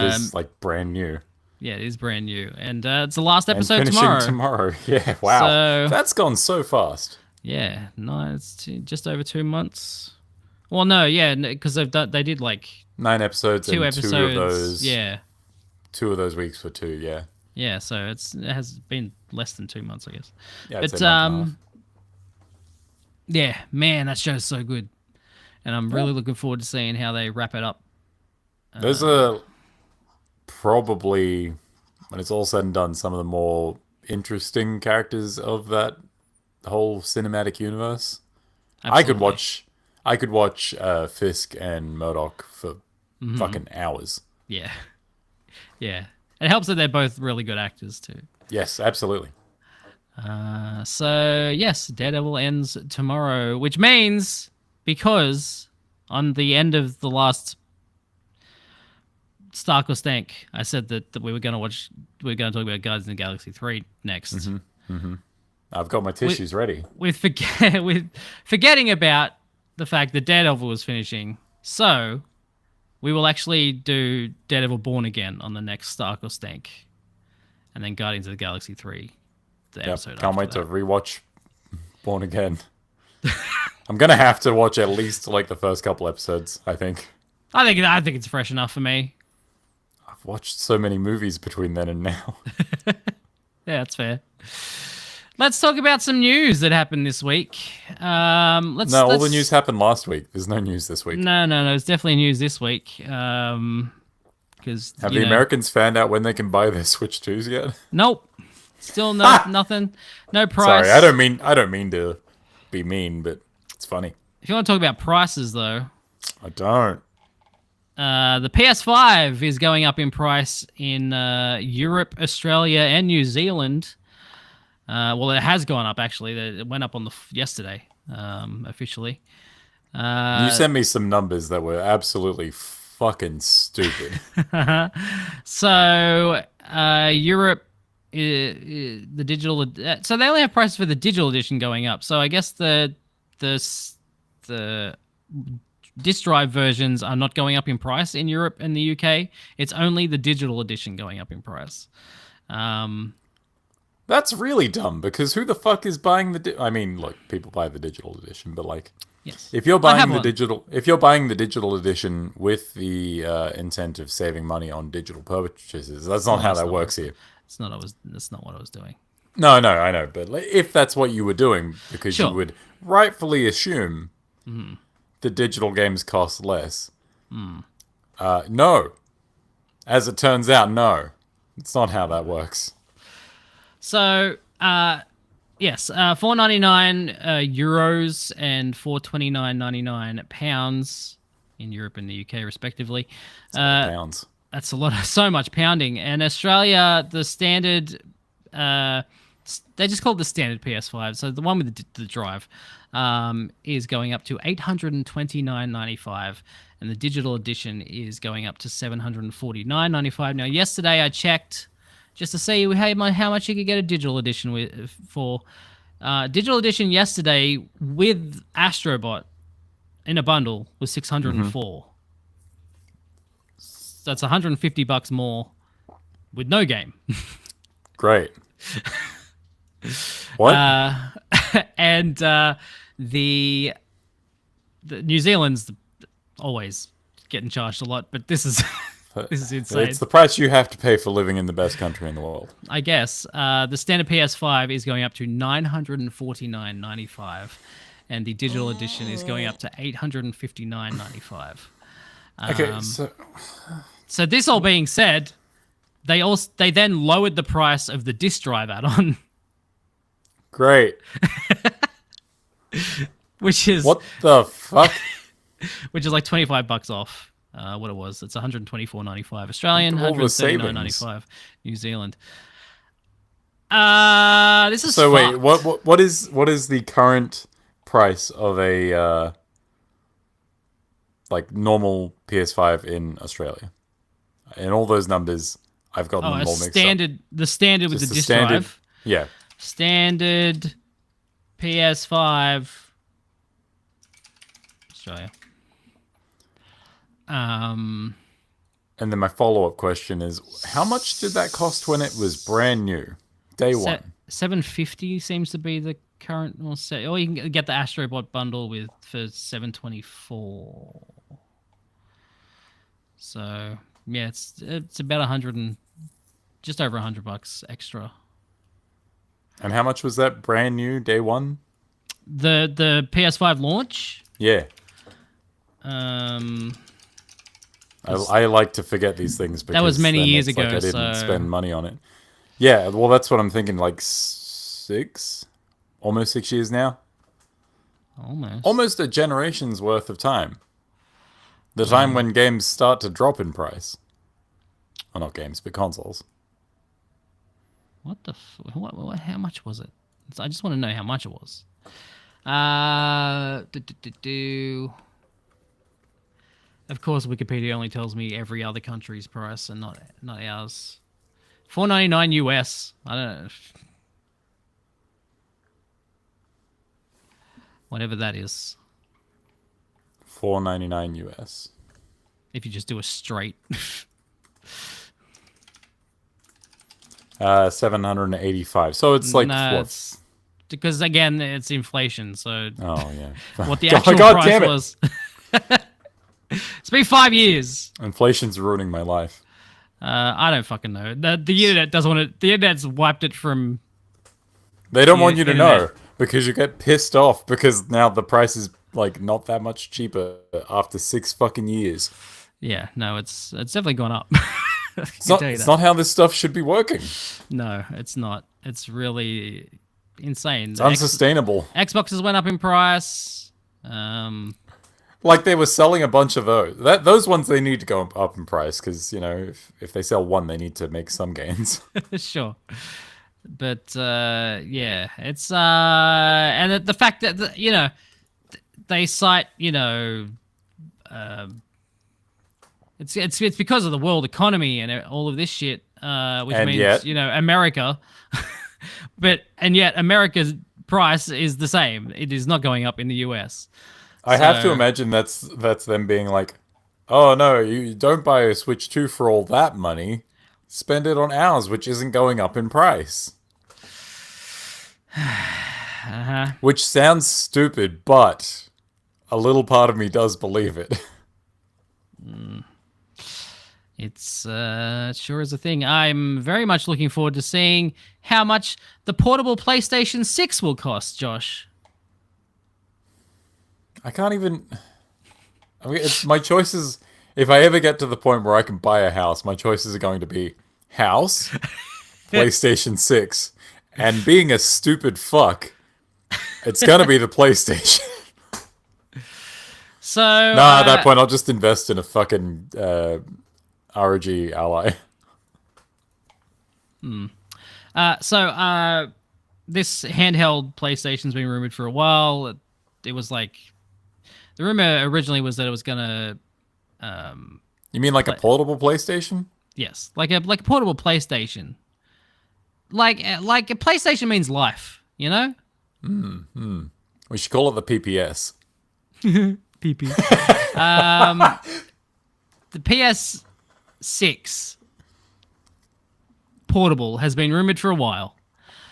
It is like brand new. yeah, it is brand new. And it's the last And episode finishing tomorrow. Yeah, wow. So- That's gone so fast. Yeah, no, it's just over 2 months. Well, no, yeah, because they did like 9 episodes 2 and episodes. 2 of those. Yeah. 2 of those weeks for 2, yeah. Yeah, so it has been less than 2 months, I guess. Yeah, I'd But say a month and a half. yeah, man, that show's so good, and I'm really looking forward to seeing how they wrap it up. Those are probably, when it's all said and done, some of the more interesting characters of that whole cinematic universe. Absolutely. I could watch Fisk and Murdoch for Mm-hmm. fucking hours. Yeah, yeah. It helps that they're both really good actors too. Yes, absolutely. So yes, Daredevil ends tomorrow, which means because on the end of the last Stark or Stank, I said that we were going to talk about Guardians of the Galaxy 3 next. I've got my tissues ready. With forgetting about the fact that Daredevil was finishing. So we will actually do Daredevil Born Again on the next Stark or Stank. And then Guardians of the Galaxy 3, the Yep, episode can't after wait to that. rewatch Born Again. I'm gonna have to watch at least like the first couple episodes, I think. I think it's fresh enough for me. I've watched so many movies between then and now. Yeah, that's fair. Let's talk about some news that happened this week. Let's No, all the news happened last week. There's no news this week. No. It's definitely news this week. Because Have the Americans found out when they can buy their Switch 2s yet? Nope. Still nothing. No price. Sorry, I don't mean to be mean, but it's funny. If you want to talk about prices, though, I don't. the PS5 is going up in price in Europe, Australia, and New Zealand. Well, it has gone up actually. It went up on yesterday, officially. You sent me some numbers that were absolutely fucking stupid. So Europe, the digital. So they only have prices for the digital edition going up. So I guess the disc drive versions are not going up in price in Europe and the UK. It's only the digital edition going up in price. That's really dumb because who the fuck is buying the? I mean, look, people buy the digital edition, but like, Yes. if you're I have buying the one. digital edition with the intent of saving money on digital purchases, that's not how that's that not works here. That's not what I was doing. No, I know, but like, if that's what you were doing, because Sure. you would rightfully assume the digital games cost less. No, as it turns out, no, it's not how that works. So, yes, €4.99 euros and £4.29.99 in Europe and the UK, respectively. Pounds. That's so much pounding. And Australia, the standard, they just call it the standard PS5. So the one with the drive is going up to $829.95, and the digital edition is going up to $749.95. Now, yesterday I checked just to see how much you could get a digital edition for. Digital edition yesterday with Astrobot in a bundle was $604. So that's $150 more with no game. Great. What? And the New Zealand's always getting charged a lot, but this is this is insane. It's the price you have to pay for living in the best country in the world. I guess the standard PS5 is going up to $949.95, and the digital edition is going up to $859.95. Okay, So this all being said, they then lowered the price of the disc drive add-on. great. which is What the fuck? which is like $25 off. What it was, it's 124.95 Australian, All the 139.95 New Zealand. This is So wait, fucked. what is the current price of a like normal PS5 in Australia? And all those numbers, I've gotten Oh, them a all mixed up. standard, the standard with Just the the disc standard, drive. yeah. Standard PS5 Australia. And then my follow-up question is, how much did that cost when it was brand new, day one? 750 seems to be the current, or you can get the Astrobot bundle for 724. So yeah, it's about 100 and just over $100 extra. And how much was that brand new day one? The PS5 launch. Yeah. Um, I like to forget these things because that was many then years it's ago. like I didn't so spend money on it. Yeah, well, that's what I'm thinking. Like almost 6 years now. Almost a generation's worth of time. The time when games start to drop in price. Well, not games, but consoles. What the? What? How much was it? I just want to know how much it was. Of course, Wikipedia only tells me every other country's price and not ours. $4.99 US. I don't know. Whatever that is. $4.99 US. If you just do a straight. 785. So it's like Nah, what? it's, because again, it's inflation. So Oh yeah. what the actual God price damn it. was. It's been 5 years. Inflation's ruining my life. I don't fucking know. The internet doesn't want it. The internet's wiped it from. They don't The want you to internet. know because you get pissed off because now the price is like not that much cheaper after 6 fucking years. Yeah, no, it's definitely gone up. It's not how this stuff should be working. No, it's not. It's really insane. It's unsustainable. Xboxes went up in price. Like they were selling a bunch of those. Those ones they need to go up in price because you know if they sell one, they need to make some gains. Sure. But yeah, it's and the fact that they cite it's because of the world economy and all of this shit, which And means yet- America, and yet America's price is the same. It is not going up in the US. I have to So- imagine that's them being like, oh no, you don't buy a Switch 2 for all that money. Spend it on ours, which isn't going up in price. Uh-huh. Which sounds stupid, but a little part of me does believe it. It's sure is a thing. I'm very much looking forward to seeing how much the portable PlayStation 6 will cost, Josh. I can't even. I mean, it's my choices. If I ever get to the point where I can buy a house, my choices are going to be house, PlayStation 6, and being a stupid fuck, it's gonna be the PlayStation. So Nah, at that point, I'll just invest in a fucking ROG Ally. This handheld PlayStation's been rumored for a while. It was like the rumor originally was that it was gonna, You mean like a portable PlayStation? yes, like a portable PlayStation. Like a PlayStation means life, you know. We should call it the PPS. PP. The PS6 portable has been rumored for a while.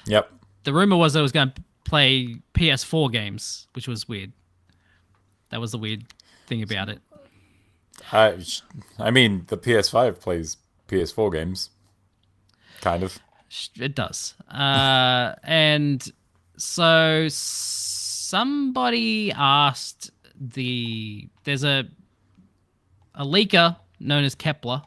Yep. The rumor was that it was going to play PS4 games, which was weird. That was the weird thing about it. I mean, the PS5 plays PS4 games. Kind of. It does. And so somebody asked there's a leaker known as Kepler,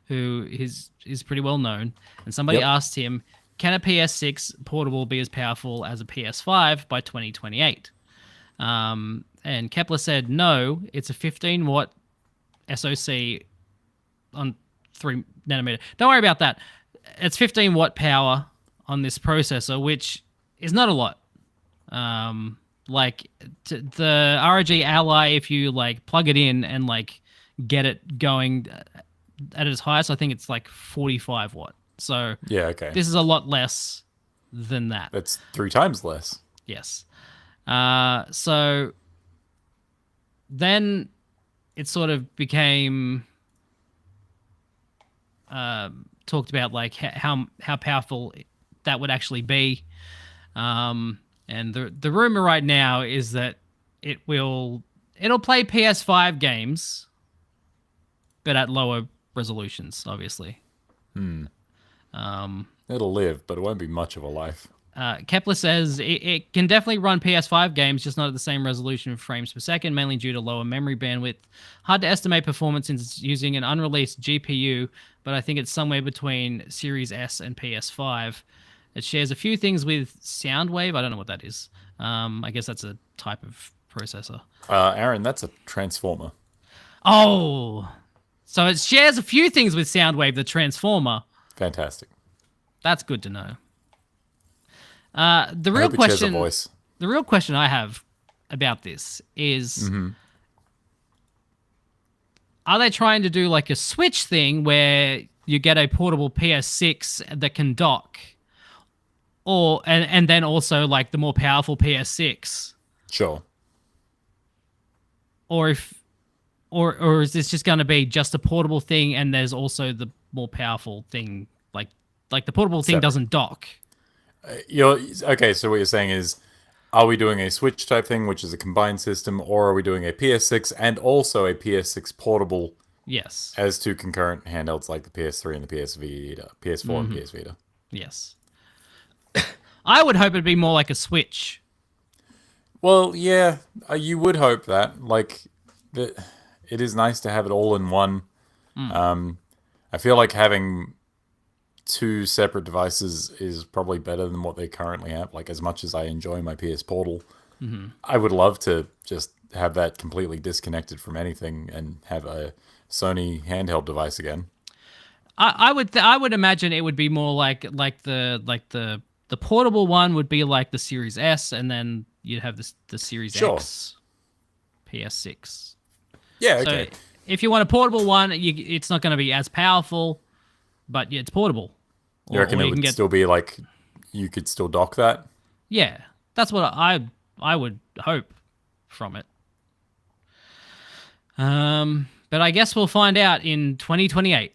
who is pretty well known, and somebody Yep. asked him, can a PS6 portable be as powerful as a PS5 by 2028? And Kepler said, no, it's a 15 watt SoC on 3 nanometer. Don't worry about that. It's 15 watt power on this processor, which is not a lot. The ROG Ally, if you like plug it in and like get it going at its highest, I think it's like 45 watt. So Yeah, okay. this is a lot less than that. That's 3 times less. Yes. So then it sort of became talked about like how powerful that would actually be. And the rumor right now is that it'll play PS5 games, but at lower resolutions, obviously. It'll live, but it won't be much of a life. Kepler says it can definitely run PS5 games, just not at the same resolution of frames per second, mainly due to lower memory bandwidth. Hard to estimate performance since it's using an unreleased GPU, but I think it's somewhere between Series S and PS5. It shares a few things with Soundwave. I don't know what that is. I guess that's a type of processor. Aaron, that's a transformer. Oh, so it shares a few things with Soundwave, the transformer. Fantastic. That's good to know. The I real hope it shares a question, voice. the real question I have about this is, are they trying to do like a Switch thing where you get a portable PS6 that can dock, and then also like the more powerful PS6, Sure. or is this just going to be just a portable thing and there's also the more powerful thing, like the portable thing Separate. doesn't dock? Okay, so what you're saying is, are we doing a Switch type thing, which is a combined system, or are we doing a PS6 and also a PS6 portable Yes. as 2 concurrent handhelds like the PS3 and the PS4 and PS Vita? Yes. I would hope it'd be more like a Switch. Well, yeah, you would hope that. Like, it is nice to have it all in one. I feel like having 2 separate devices is probably better than what they currently have. Like, as much as I enjoy my PS Portal, I would love to just have that completely disconnected from anything and have a Sony handheld device again. I would imagine it would be more like the portable one would be like the Series S, and then you'd have the Series Sure. X PS6. Yeah, So okay. if you want a portable one, it's not going to be as powerful, but it's portable. You reckon it would still be like, you could still dock that? Yeah, that's what I would hope from it. But I guess we'll find out in 2028.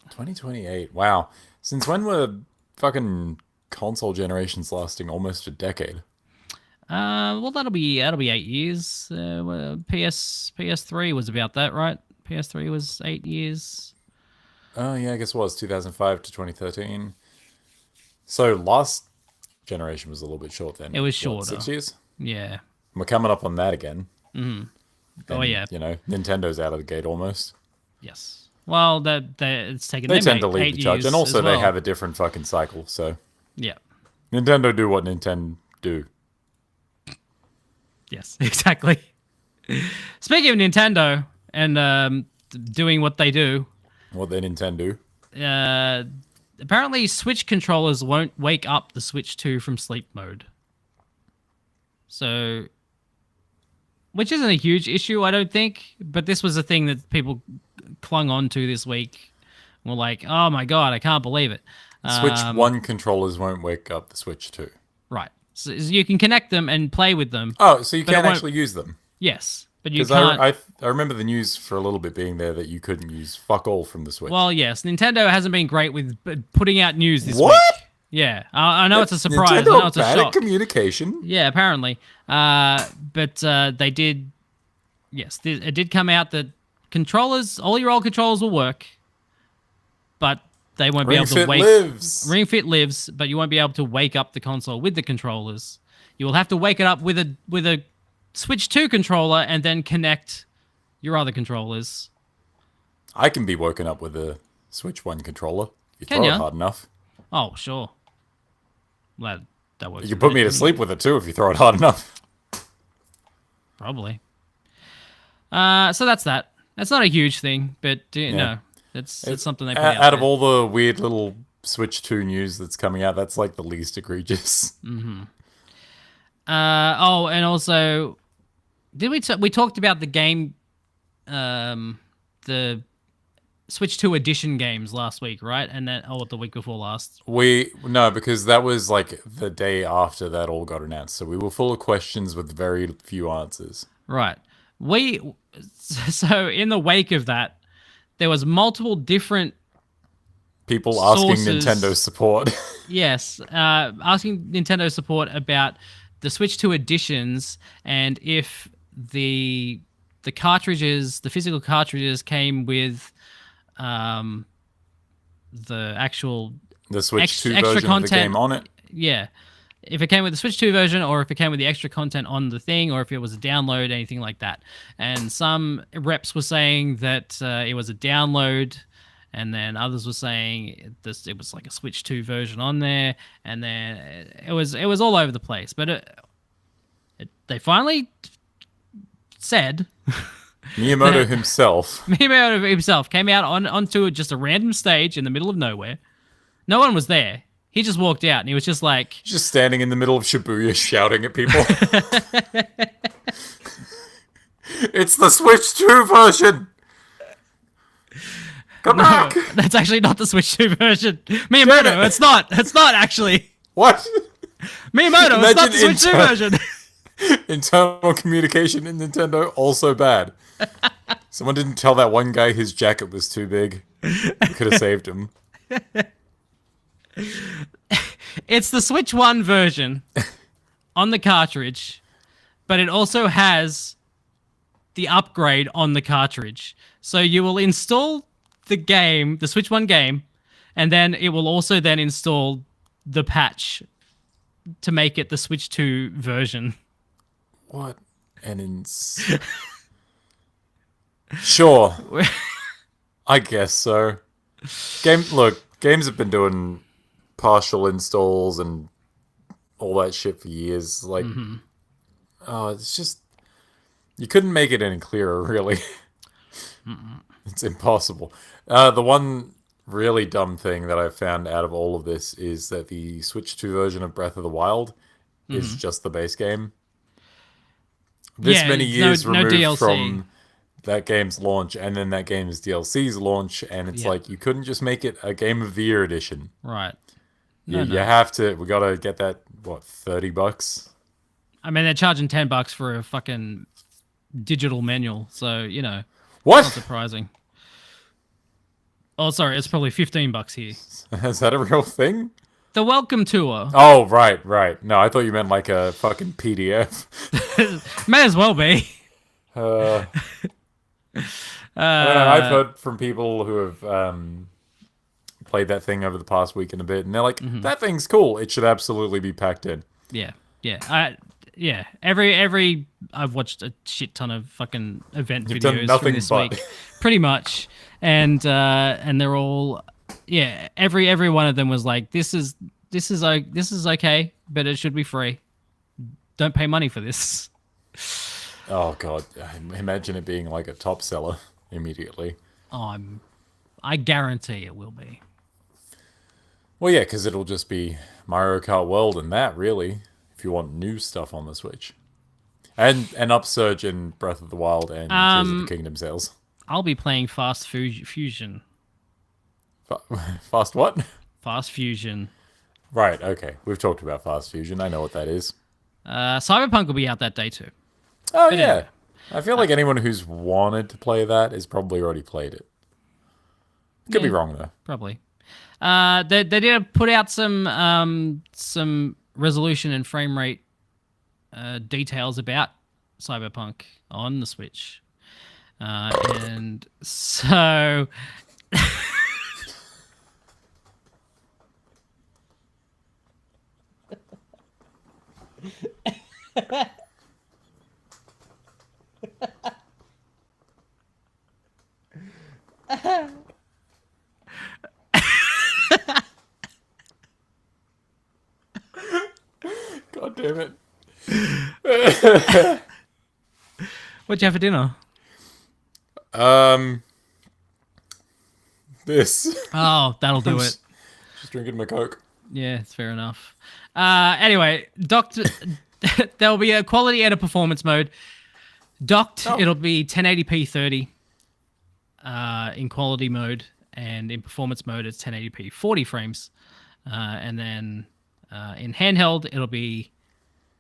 2028. Wow. Since when were fucking console generations lasting almost a decade? Well, that'll be 8 years. PS3 was about that, right? PS3 was 8 years. Oh, yeah, I guess it was 2005 to 2013. So last generation was a little bit short then. It was What, shorter. 6 years? Yeah. We're coming up on that again. Oh, yeah. You know, Nintendo's out of the gate almost. Yes. Well, it's taken They them tend to eight lead the charge. years And also as they well. have a different fucking cycle. So Yeah. Nintendo do what Nintendo do. Yes, exactly. Speaking of Nintendo and doing what they do, What they Nintendo do. apparently Switch controllers won't wake up the Switch 2 from sleep mode. So, which isn't a huge issue, I don't think, but this was a thing that people clung on to this week. Were like, oh my god, I can't believe it. Switch 1 controllers won't wake up the Switch 2. Right. So you can connect them and play with them. Oh, so you But it can won't- actually use them. Yes, but you Because can't. I remember the news for a little bit being there that you couldn't use fuck all from the Switch. Well, yes, Nintendo hasn't been great with putting out news this What? week. Yeah, I know it's a surprise. Nintendo I know it's a bad at shock. communication. Yeah, apparently. But they did. Yes, it did come out that controllers, all your old controllers will work, but they won't be Ring able to Fit wake. lives. Ring Fit lives, but you won't be able to wake up the console with the controllers. You will have to wake it up with a Switch 2 controller and then connect your other controllers. I can be woken up with a Switch 1 controller. If you Can throw ya? it hard enough. Oh, sure. That works. You can put me to sleep with it too if you throw it hard enough. Probably. So that's that. That's not a huge thing, but no, it's something they put out of there. all the weird little Switch 2 news that's coming out, that's like the least egregious. Oh, and also, did we talked about the game, the Switch 2 edition games last week, right? And then the week before last. No, because that was like the day after that all got announced. So we were full of questions with very few answers. Right. So in the wake of that, there was multiple different People asking sources. Nintendo support. Yes, asking Nintendo support about the Switch 2 editions and if the cartridges, the physical cartridges, came with the actual The Switch 2 extra version content of the game on it. Yeah, if it came with the Switch 2 version, or if it came with the extra content on the thing, or if it was a download, anything like that. And some reps were saying that it was a download. And then others were saying it was like a Switch 2 version on there, and then it was all over the place. But they finally said Miyamoto himself. Miyamoto himself came out onto just a random stage in the middle of nowhere. No one was there. He just walked out, and he was just like Just standing in the middle of Shibuya shouting at people. It's the Switch 2 version! Come back! That's actually not the Switch 2 version. Miyamoto, it's not. It's not actually. What? Miyamoto, it's not the Imagine Switch 2 version. Internal communication in Nintendo also bad. Someone didn't tell that one guy his jacket was too big. We could have saved him. It's the Switch 1 version on the cartridge, but it also has the upgrade on the cartridge. So you will install the game, the Switch 1 game, and then it will also then install the patch to make it the Switch 2 version. What Sure. I guess so. Games have been doing partial installs and all that shit for years. Like, it's just you couldn't make it any clearer, really. It's impossible. The one really dumb thing that I've found out of all of this is that the Switch 2 version of Breath of the Wild is just the base game. This many years removed DLC. from that game's launch and then that game's DLC's launch, and it's like you couldn't just make it a Game of the Year edition. Right. You have to. We gotta get that. What, $30? I mean, they're charging $10 for a fucking digital manual, so What? not surprising. Oh, sorry, it's probably $15 here. Is that a real thing? The welcome tour. Oh, right. No, I thought you meant like a fucking PDF. May as well be. I don't know, I've heard from people who have played that thing over the past week and a bit, and they're like, that thing's cool. It should absolutely be packed in. Yeah. Every I've watched a shit ton of fucking event You've done videos nothing from this but. week, pretty much, and they're all every one of them was like, this is okay, but it should be free. Don't pay money for this. Oh god, imagine it being like a top seller immediately. I guarantee it will be. Well, yeah, because it'll just be Mario Kart World and that, really, if you want new stuff on the Switch. And an upsurge in Breath of the Wild and Tears of the Kingdom sales. I'll be playing Fast Fusion. Fast what? Fast Fusion. Right, okay. We've talked about Fast Fusion. I know what that is. Cyberpunk will be out that day too. Oh, yeah. Anyway. I feel like anyone who's wanted to play that has probably already played it. Could be wrong, though. Probably. They did put out some resolution and frame rate details about Cyberpunk on the Switch. And so... God damn it. What'd you have for dinner? This. Oh, that'll do I'm it. just drinking my Coke. Yeah, it's fair enough. Anyway, Doctor, there'll be a quality and a performance mode. Docked, Oh. it'll be 1080p 30 in quality mode, and in performance mode, it's 1080p 40 frames. And then in handheld, it'll be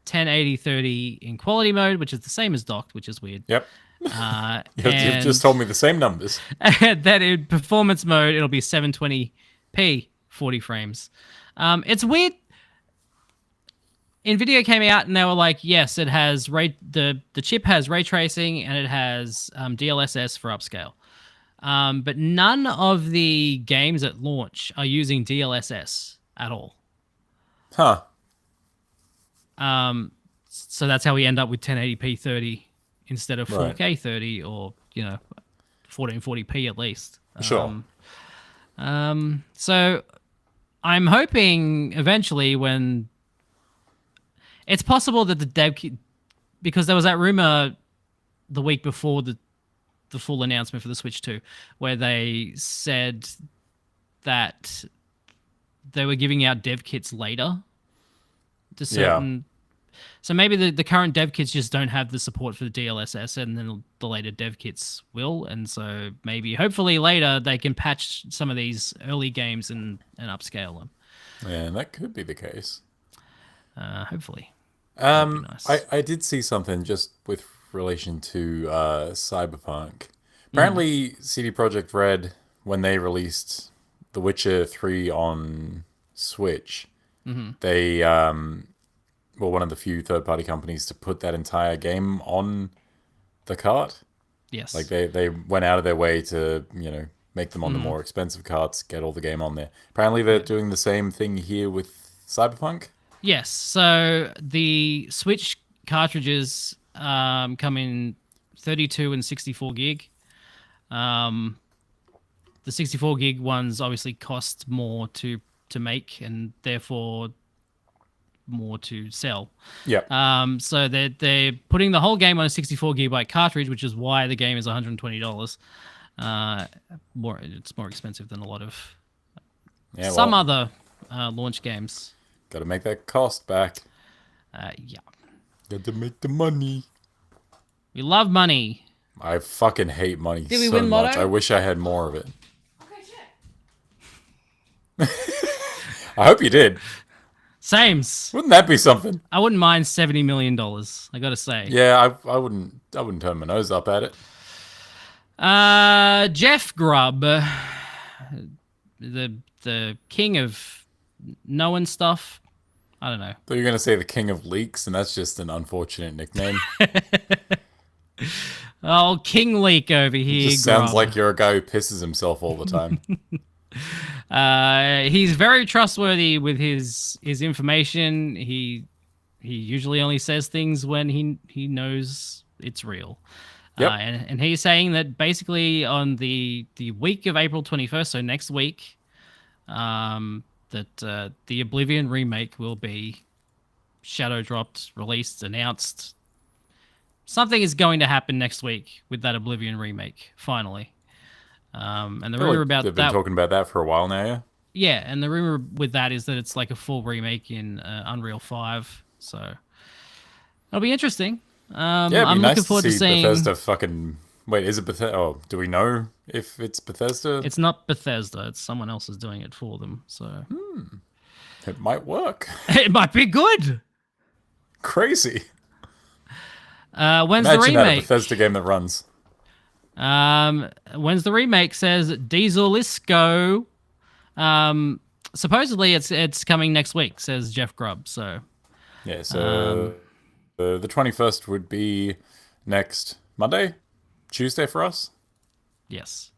1080 30 in quality mode, which is the same as docked, which is weird. Yep. You've And just told me the same numbers. that in performance mode, it'll be 720p 40 frames. It's weird. Nvidia came out and they were like, yes, it has the chip has ray tracing and it has DLSS for upscale. But none of the games at launch are using DLSS at all. Huh. So that's how we end up with 1080p 30 instead of 4K Right. 30 or, 1440p at least. Sure. So I'm hoping eventually when it's possible that the dev kit, because there was that rumor the week before the full announcement for the Switch 2, where they said that they were giving out dev kits later to certain. So maybe the current dev kits just don't have the support for the DLSS, and then the later dev kits will. And so maybe, hopefully, later they can patch some of these early games and upscale them. Yeah, that could be the case. Hopefully. Nice. nice. I did see something just with relation to Cyberpunk. Apparently, CD Projekt Red, when they released The Witcher 3 on Switch, they were one of the few third-party companies to put that entire game on the cart. Yes. Like they went out of their way to, make them on the more expensive carts, get all the game on there. Apparently, they're doing the same thing here with Cyberpunk. Yes. So the Switch cartridges come in 32 and 64 gig. The 64 gig ones obviously cost more to make and therefore more to sell. Yeah. So they're putting the whole game on a 64 gigabyte cartridge, which is why the game is $120. It's more expensive than a lot of some other launch games. Got to make that cost back. Yeah. Got to make the money. We love money. I fucking hate money Did we so win much. Lotto? I wish I had more of it. I hope you did. Sames. Wouldn't that be something? I wouldn't mind $70 million. I gotta say. Yeah, I wouldn't turn my nose up at it. Jeff Grubb, the king of knowing stuff. I don't know. Thought you were gonna say the king of leaks, and that's just an unfortunate nickname. Oh, King Leak over here. Just sounds Grubb. like you're a guy who pisses himself all the time. He's very trustworthy with his information. He usually only says things when he knows it's real. Yep. And he's saying that basically on the week of April 21st, so next week, that the Oblivion remake will be shadow dropped, released, announced. Something is going to happen next week with that Oblivion remake, finally. And the rumor about they've been that, talking about that for a while now. Yeah. yeah, and the rumor with that is that it's like a full remake in Unreal 5. So it'll be interesting. Yeah, it'd be I'm nice looking forward to see seeing. Bethesda fucking. Wait, is it Bethesda? Oh, do we know if it's Bethesda? It's not Bethesda. It's someone else is doing it for them. So It might work. it might be good. Crazy. When's Imagine the that, a remake? Bethesda game that runs. When's the remake? Says Diesel Isco. Supposedly it's coming next week. Says Jeff Grubb. So Yeah, so the 21st would be next Monday, Tuesday for us. yes.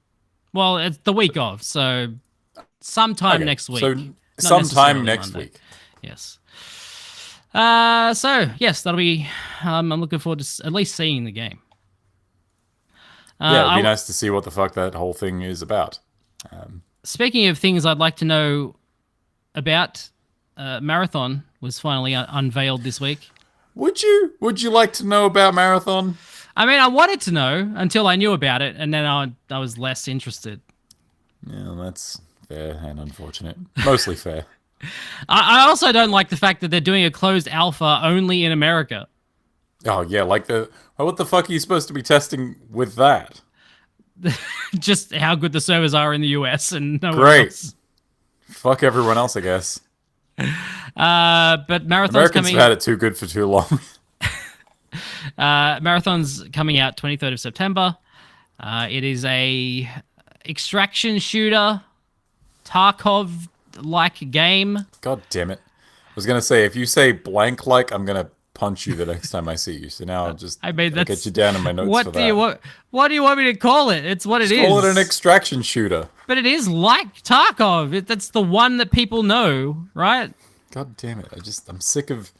Well, it's the week of. So sometime Okay, next week. So Not sometime necessarily next Monday. week. Yes. So yes, that'll be. I'm looking forward to at least seeing the game. Yeah, it'd be nice to see what the fuck that whole thing is about. Speaking of things I'd like to know about, Marathon was finally unveiled this week. Would you like to know about Marathon? I mean, I wanted to know until I knew about it, and then I was less interested. Yeah, that's fair and unfortunate. Mostly fair. I also don't like the fact that they're doing a closed alpha only in America. Oh yeah, like what the fuck are you supposed to be testing with that? Just how good the servers are in the US and nowhere Great. else. Fuck everyone else, I guess. But Marathon's Americans coming. have had it too good for too long. Marathon's coming out 23rd of September. It is a extraction shooter, Tarkov-like game. God damn it. I was gonna say, if you say blank like, I'm gonna punch you the next time I see you. So now I'll just I mean, I'll that's get you down in my notes what for do that. you what do you want me to call it? It's what it is. Call it an extraction shooter. But it is like Tarkov. That's the one that people know, right? God damn it. I'm sick of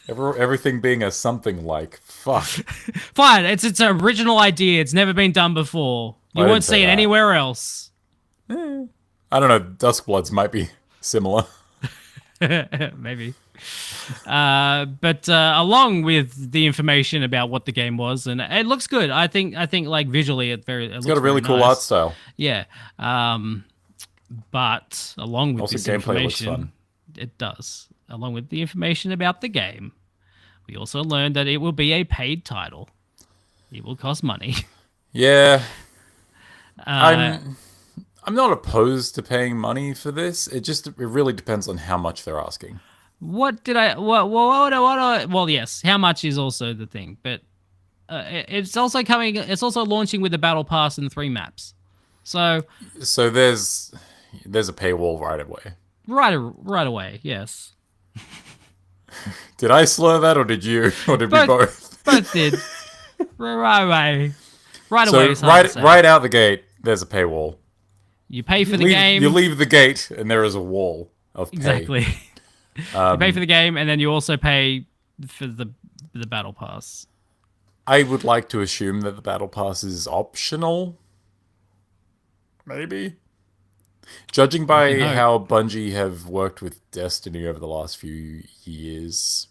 everything being a something like. Fuck. Fine, it's its original idea. It's never been done before. You I won't didn't say see it that. anywhere else. I don't know, Duskbloods might be similar. Maybe. But along with the information about what the game was, and it looks good. I think like visually, it It's got a really cool art style. Yeah. But along with Also, this gameplay looks information, fun. it does. Along with the information about the game, we also learned that it will be a paid title. It will cost money. Yeah. I'm not opposed to paying money for this. It really depends on how much they're asking. What did I? Well, yes. How much is also the thing, but it's also coming. It's also launching with the battle pass and 3 maps. So there's a paywall right away. right away, yes. Did I slur that, or did you, or did we both? Both did. Right away. Right So away. It's hard to say. right out the gate, there's a paywall. You pay for the game. You leave the gate, and there is a wall of pay. Exactly. You pay for the game, and then you also pay for the battle pass. I would like to assume that the battle pass is optional. Maybe. Judging by how Bungie have worked with Destiny over the last few years,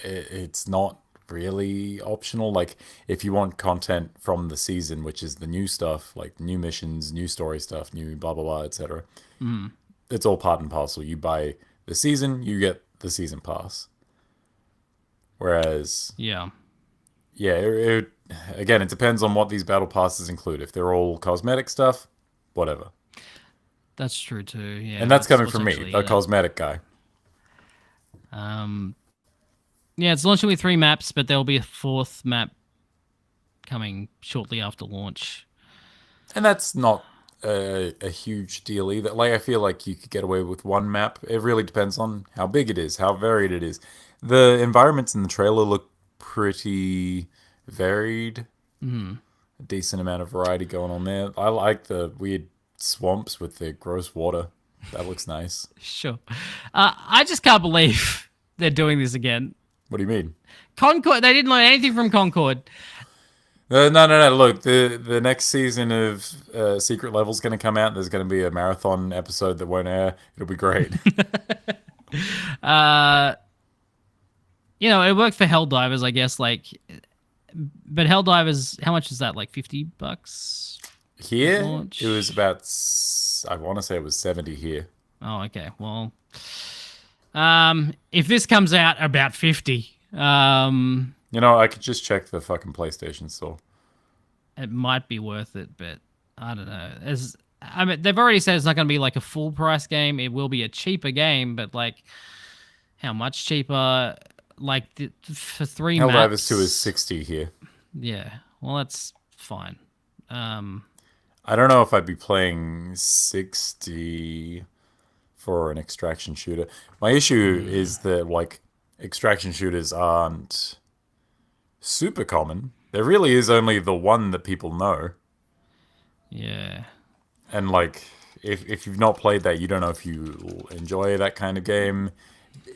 it's not really optional. Like, if you want content from the season, which is the new stuff, like new missions, new story stuff, new blah blah blah, etc., it's all part and parcel. You buy the season, you get the season pass. Whereas, Yeah. again, it depends on what these battle passes include. If they're all cosmetic stuff, whatever. That's true too. Yeah. And that's coming what's from me, actually, a cosmetic guy. Yeah, it's launching with 3 maps, but there'll be a 4th map coming shortly after launch. And that's not a huge deal either. Like, I feel like you could get away with 1 map. It really depends on how big it is, how varied it is. The environments in the trailer look pretty varied. A decent amount of variety going on there. I like the weird swamps with the gross water. That looks nice. Sure. I just can't believe they're doing this again. What do you mean? Concord, they didn't learn anything from Concord. No. Look, the next season of Secret Level's going to come out. There's going to be a marathon episode that won't air. It'll be great. It worked for Helldivers, I guess. But Helldivers, how much is that? Like $50? Here, Launch. it was about, I want to say it was 70 here. Oh, okay. Well, if this comes out about 50, I could just check the fucking PlayStation store. it might be worth it, but I don't know. They've already said it's not going to be like a full price game. It will be a cheaper game, but like, how much cheaper? Like for 3 maps. Helldivers 2 is 60 here. Yeah. Well, that's fine. I don't know if I'd be playing 60 for an extraction shooter. My issue is that, like, extraction shooters aren't super common. There really is only the one that people know. Yeah. And, like, if you've not played that, you don't know if you enjoy that kind of game.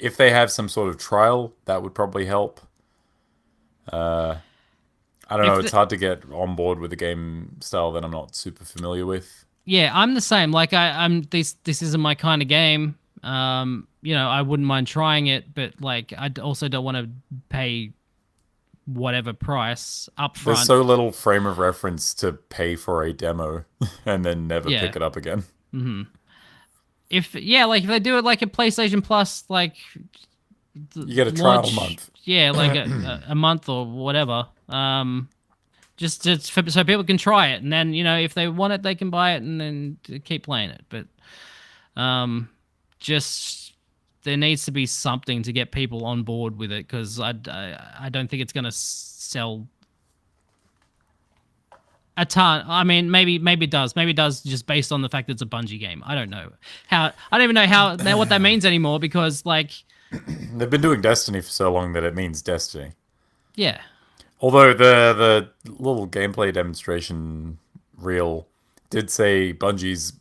If they have some sort of trial, that would probably help. I don't know. It's hard to get on board with a game style that I'm not super familiar with. Yeah, I'm the same. Like, I'm this isn't my kind of game. I wouldn't mind trying it, but like, I also don't want to pay whatever price up There's front. so little frame of reference to pay for a demo and then never Yeah. pick it up again. If they do it like a PlayStation Plus, like You get a trial month. Yeah, like a month or whatever. Just so people can try it, and then if they want it, they can buy it and then keep playing it. But just there needs to be something to get people on board with it, because I don't think it's going to sell a ton. I mean, maybe it does. Maybe it does, just based on the fact that it's a Bungie game. I don't know how. I don't even know what that means anymore, because They've been doing Destiny for so long that it means Destiny. yeah. Although the little gameplay demonstration reel did say Bungie's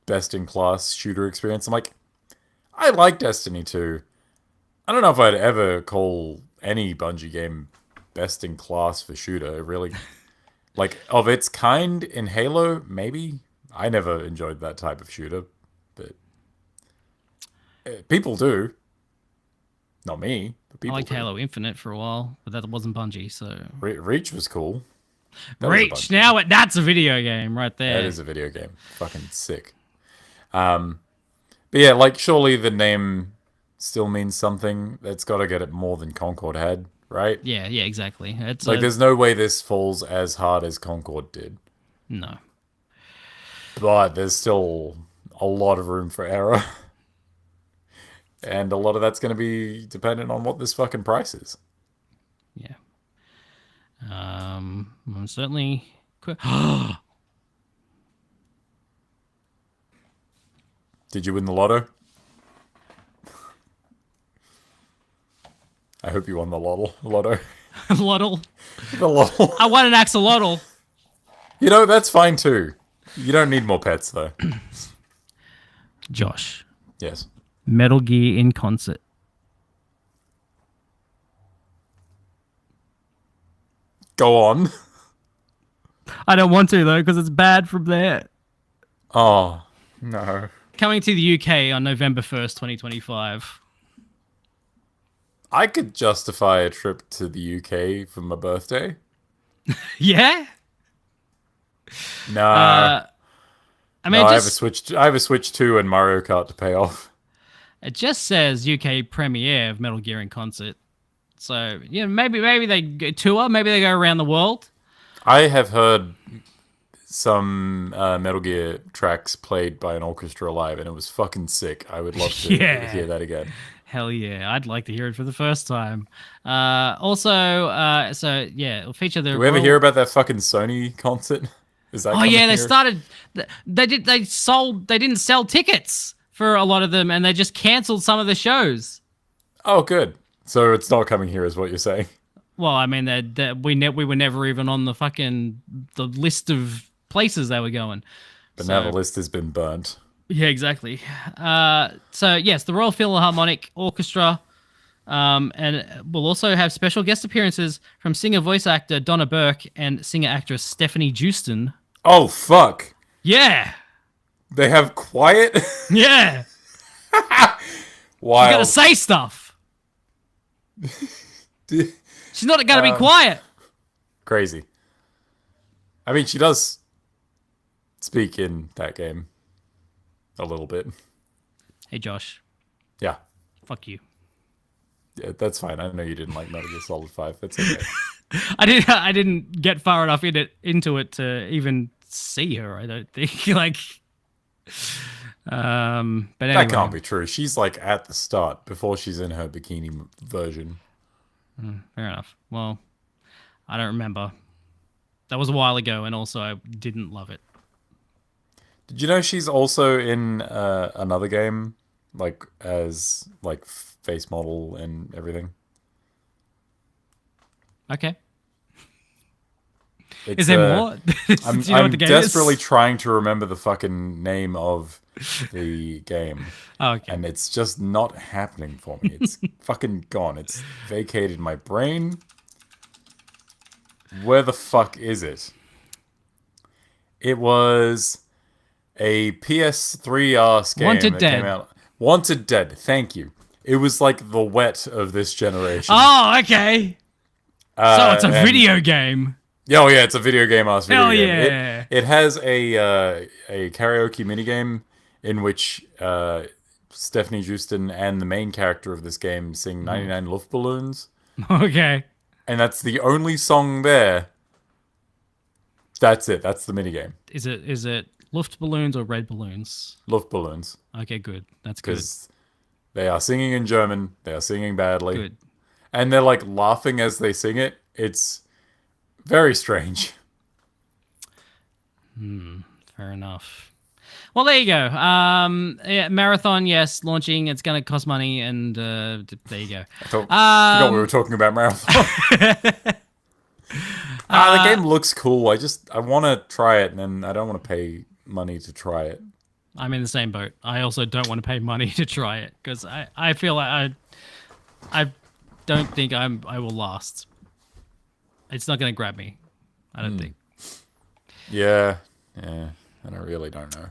best in class shooter experience. I'm like, I like Destiny 2. I don't know if I'd ever call any Bungie game best in class for shooter. Really, like of its kind in Halo, maybe. I never enjoyed that type of shooter, but people do. Not me. But people I liked do. Halo Infinite for a while, but that wasn't Bungie, so Reach was cool. That was a Reach. Bungie. That's a video game right there. That is a video game. Fucking sick. But yeah, like surely the name still means something. It's got to get it more than Concord had, right? Yeah, exactly. It's Like there's no way this falls as hard as Concord did. no. But there's still a lot of room for error. And a lot of that's going to be dependent on what this fucking price is. Yeah. I'm certainly. Did you win the lotto? I hope you won the lotto. Lottle. The lotto. I want an axolotl. You know, that's fine too. You don't need more pets though. Josh. Yes. Metal Gear in concert. Go on. I don't want to, though, because it's bad from there. Oh, no. Coming to the UK on November 1st, 2025. I could justify a trip to the UK for my birthday. Yeah? Nah. I mean, No, I have a Switch 2 and Mario Kart to pay off. it just says UK premiere of Metal Gear in concert. So, maybe they tour, maybe they go around the world. I have heard some Metal Gear tracks played by an orchestra live, and it was fucking sick. I would love to hear that again. Hell yeah, I'd like to hear it for the first time. It'll feature the. Did we ever hear about that fucking Sony concert? Is that? Oh yeah, they here? started. They didn't sell tickets for a lot of them, and they just cancelled some of the shows. Oh, good. So it's not coming here, is what you're saying? Well, I mean, we were never even on the list of places they were going. But now the list has been burnt. Yeah, exactly. So yes, the Royal Philharmonic Orchestra, and we'll also have special guest appearances from singer voice actor Donna Burke and singer actress Stephanie Jewston. Oh fuck! Yeah, They have quiet. yeah. Wild. You gotta say stuff. She's not gonna be quiet. Crazy. I mean, she does speak in that game a little bit. Hey, Josh. Yeah. Fuck you. Yeah, that's fine. I know you didn't like Metal Gear Solid 5. That's okay. I didn't get far enough into it to even see her. I don't think but anyway. That can't be true. She's like at the start before she's in her bikini version. Fair enough. Well, I don't remember. That was a while ago, and also I didn't love it. Did you know she's also in another game, like as like face model and everything? Okay. It's, Is there more? I'm, Do you know what the game desperately is? trying to remember the fucking name of the game. Oh, okay. And it's just not happening for me. It's fucking gone. It's vacated my brain. Where the fuck is it? It was a PS3 game Wanted that Dead. came out. Wanted Dead. Thank you. It was like the wet of this generation. Oh, okay. So it's a and- video game. Yeah, oh yeah, it's a video game ass video Hell game. yeah. It has a karaoke minigame in which Stephanie Houston and the main character of this game sing 99 Luftballons. Okay. And that's the only song there. That's it. That's the minigame. Is it Luft balloons or red balloons? Luftballons. Okay, good. That's good. Because they are singing in German. They are singing badly. Good. And they're like laughing as they sing it. It's very strange. Fair enough. Well, there you go. Yeah, marathon, yes, launching. It's going to cost money, and there you go. I forgot we were talking about Marathon. The game looks cool. I want to try it, and then I don't want to pay money to try it. I'm in the same boat. I also don't want to pay money to try it because I feel like I don't think I will last. It's not going to grab me. I don't think. Yeah, I really don't know.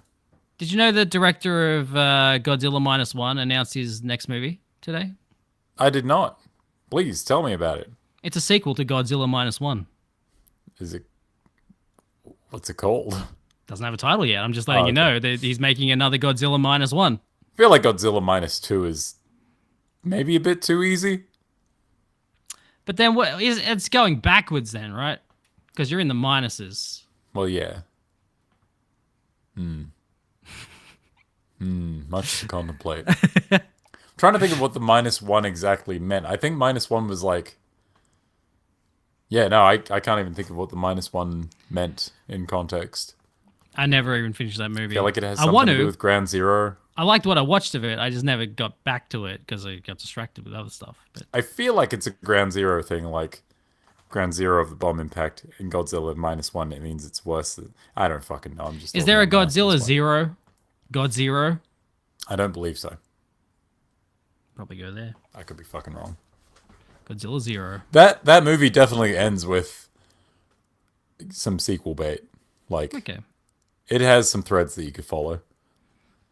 Did you know the director of Godzilla Minus One announced his next movie today? I did not. Please tell me about it. It's a sequel to Godzilla Minus One. Is it? What's it called? Doesn't have a title yet. I'm just letting you okay. know that he's making another Godzilla Minus One. I feel like Godzilla Minus 2 is maybe a bit too easy. But then it's going backwards then, right? Because you're in the minuses. Well, yeah. Much to contemplate. I'm trying to think of what the -1 exactly meant. I think -1 was like... Yeah, no, I can't even think of what the -1 meant in context. I never even finished that movie. I feel like it has I something want to do with Ground Zero. I liked what I watched of it. I just never got back to it because I got distracted with other stuff. But I feel like it's a Ground Zero thing, like Ground Zero of the bomb impact in Godzilla -1. It means it's worse than... I don't fucking know. I'm just... is there a talking about Godzilla -1. Zero? God Zero? I don't believe so. Probably go there. I could be fucking wrong. Godzilla Zero. That movie definitely ends with some sequel bait. Like, Okay. it has some threads that you could follow.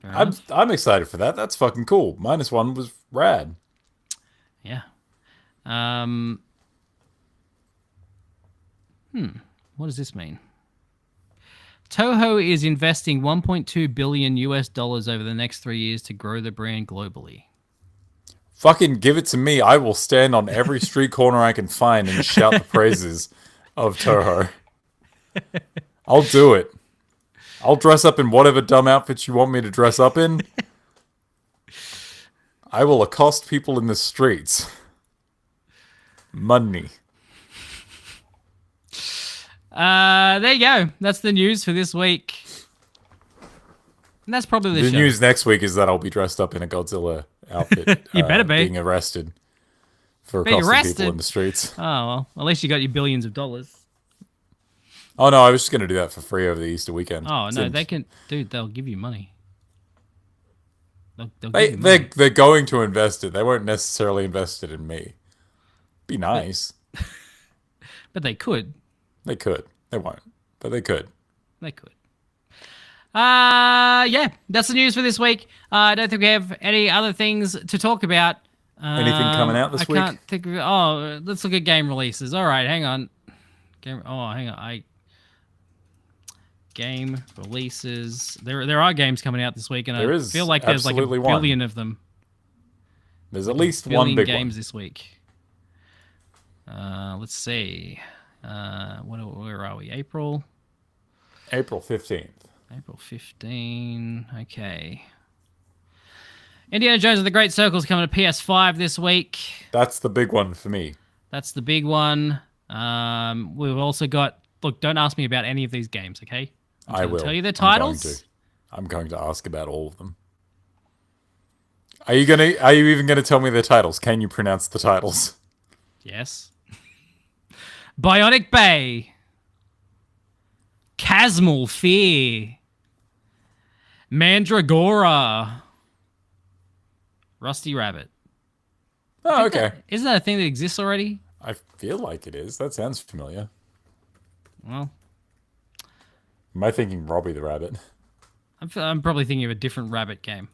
Fair enough. I'm excited for that. That's fucking cool. -1 was rad. Yeah. What does this mean? Toho is investing 1.2 billion US dollars over the next 3 years to grow the brand globally. Fucking give it to me. I will stand on every street corner I can find and shout the praises of Toho. I'll do it. I'll dress up in whatever dumb outfits you want me to dress up in. I will accost people in the streets. Money. There you go. That's the news for this week. And that's probably the show. news next week is that I'll be dressed up in a Godzilla outfit. You better be. Being arrested for Being accosting arrested? people in the streets. Oh, well. At least you got your billions of dollars. Oh no, I was just going to do that for free over the Easter weekend. Oh, no, Since they can... Dude, they'll give you money. They'll give you money. they're going to invest it. They won't necessarily invest it in me. Be nice. But they could. They could. They won't. But they could. They could. Yeah, that's the news for this week. I don't think we have any other things to talk about. Anything coming out this week? I can't think of it. Oh, let's look at game releases. All right, hang on. Hang on. Game releases. There are games coming out this week, and There I is feel like there's like a absolutely one. billion of them. There's at least Billion one big games one. this week. Let's see. Where are we? April. April 15th. April 15. Okay. Indiana Jones and the Great Circle is coming to PS5 this week. That's the big one for me. That's the big one. We've also got... Look, don't ask me about any of these games, okay? I will. Tell you their I'm titles. I'm going to ask about all of them. Are you even gonna tell me their titles? Can you pronounce the titles? Yes. Bionic Bay. Chasmal Fear. Mandragora. Rusty Rabbit. Oh, okay. Isn't that a thing that exists already? I feel like it is. That sounds familiar. Well, Am I thinking Robbie the Rabbit? I'm probably thinking of a different rabbit game.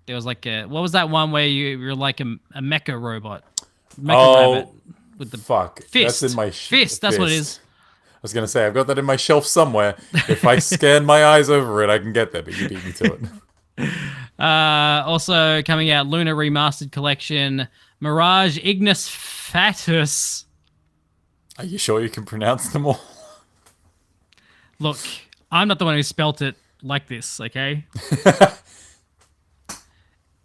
There was like a... What was that one where you were like a mecha robot? Mecha Rabbit with the fuck. fist. That's in my fist. That's what it fist. is. I was gonna say I've got that in my shelf somewhere. If I scan my eyes over it, I can get there. But you beat me to it. Also coming out, Luna Remastered Collection, Mirage Ignis Fatuus. Are you sure you can pronounce them all? Look, I'm not the one who spelt it like this, okay?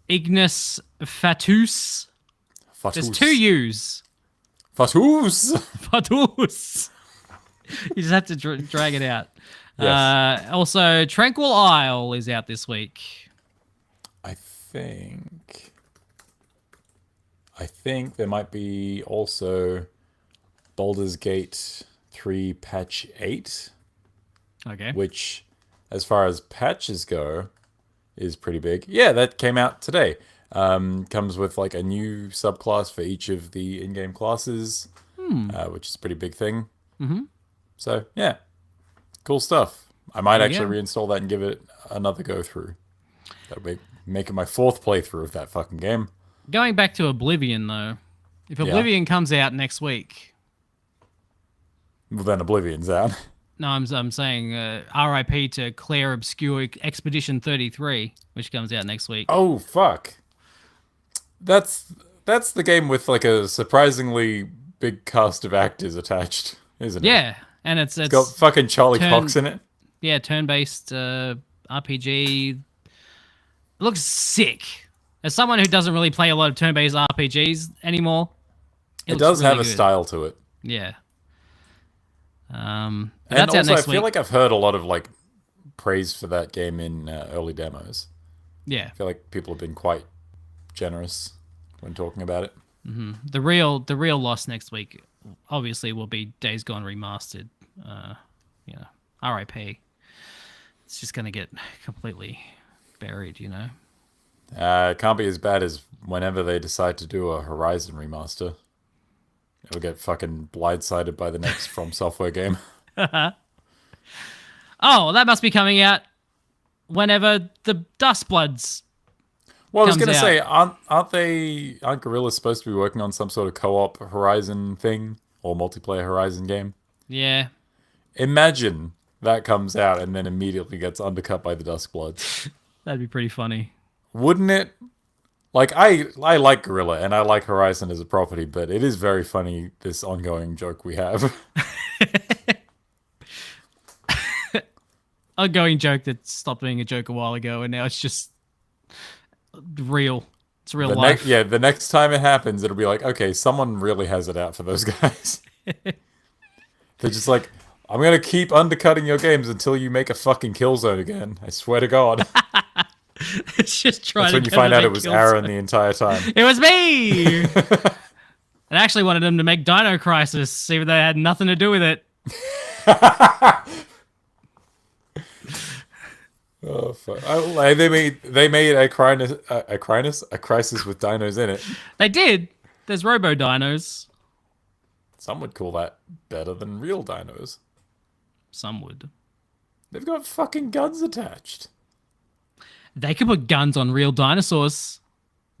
Ignis Fatuus. There's Fatuus. 2 U's. Fatuus. Fatuus. You just have to drag it out. Yes. Also, Tranquil Isle is out this week. I think there might be also Baldur's Gate 3 Patch 8, Okay. which, as far as patches go, is pretty big. Yeah, that came out today. Comes with like a new subclass for each of the in-game classes, which is a pretty big thing. Mm-hmm. So, yeah, cool stuff. I might There you actually go. reinstall that and give it another go through. That would make it my 4th playthrough of that fucking game. Going back to Oblivion, though. If Oblivion comes out next week, Well, then Oblivion's out. no, I'm saying RIP to Claire Obscure Expedition 33, which comes out next week. Oh, fuck. That's the game with like a surprisingly big cast of actors attached, isn't it? Yeah, and it's Got fucking Charlie Cox in it. yeah, turn-based RPG. It looks sick. As someone who doesn't really play a lot of turn-based RPGs anymore, It looks does have really a good. style to it. Yeah. But And that's out also, I next feel week. like I've heard a lot of like praise for that game in early demos. Yeah. I feel like people have been quite generous when talking about it. The real loss next week, obviously, will be Days Gone Remastered. RIP. It's just gonna get completely buried, you know. It can't be as bad as whenever they decide to do a Horizon remaster. It'll get fucking blindsided by the next From Software game. Oh, that must be coming out whenever the Dustbloods. Well, I was Comes gonna out. say, aren't Guerrilla supposed to be working on some sort of co-op Horizon thing or multiplayer Horizon game? Yeah. Imagine that comes out and then immediately gets undercut by the Duskbloods. That'd be pretty funny. Wouldn't it? Like, I like Guerrilla and I like Horizon as a property, but it is very funny, this ongoing joke we have. Ongoing joke that stopped being a joke a while ago, and now it's just real. It's real life. The next time it happens, it'll be like, okay, someone really has it out for those guys. They're just like, I'm going to keep undercutting your games until you make a fucking Killzone again. I swear to God. It's just trying That's to when you get find them out to it was kill Aaron the entire time. It was me! I actually wanted them to make Dino Crisis, even though it had nothing to do with it. Oh, fuck. They made a crisis with dinos in it. They did. There's Robo Dinos. Some would call that better than real dinos. Some would. They've got fucking guns attached. They could put guns on real dinosaurs.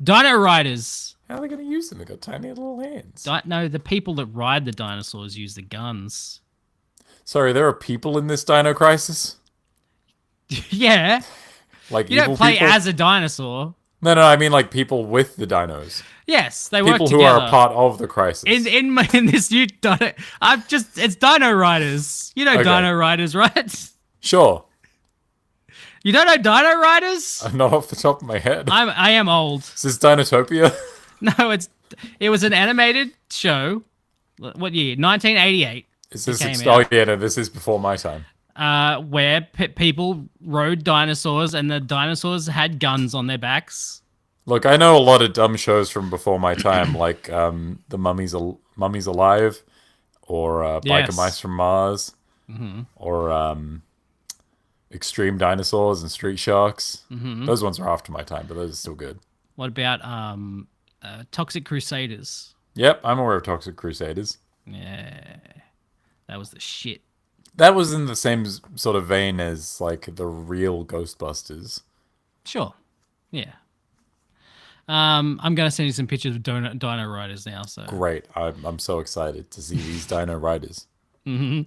Dino Riders. How are they going to use them? They've got tiny little hands. No, the people that ride the dinosaurs use the guns. Sorry, there are people in this Dino Crisis? Yeah. Like You evil don't play people? as a dinosaur. No, I mean like people with the dinos. Yes, they work People together. who are a part of the crisis. in this new Dino... It's Dino Riders. You know Okay. Dino Riders, right? Sure. You don't know Dino Riders? Not off the top of my head. I am old. Is this Dinotopia? No, it was an animated show. What year? 1988. Is this came oh out. yeah, no, this is before my time. Where people rode dinosaurs and the dinosaurs had guns on their backs. Look, I know a lot of dumb shows from before my time, like the Mummy's Alive, or Biker Yes. Mice from Mars, or Extreme Dinosaurs and Street Sharks. Those ones are after my time, but those are still good. What about Toxic Crusaders? Yep, I'm aware of Toxic Crusaders. Yeah, that was the shit. That was in the same sort of vein as like the real Ghostbusters. Sure. Yeah. I'm gonna send you some pictures of Dino Riders now. So Great. I'm so excited to see these Dino Riders. But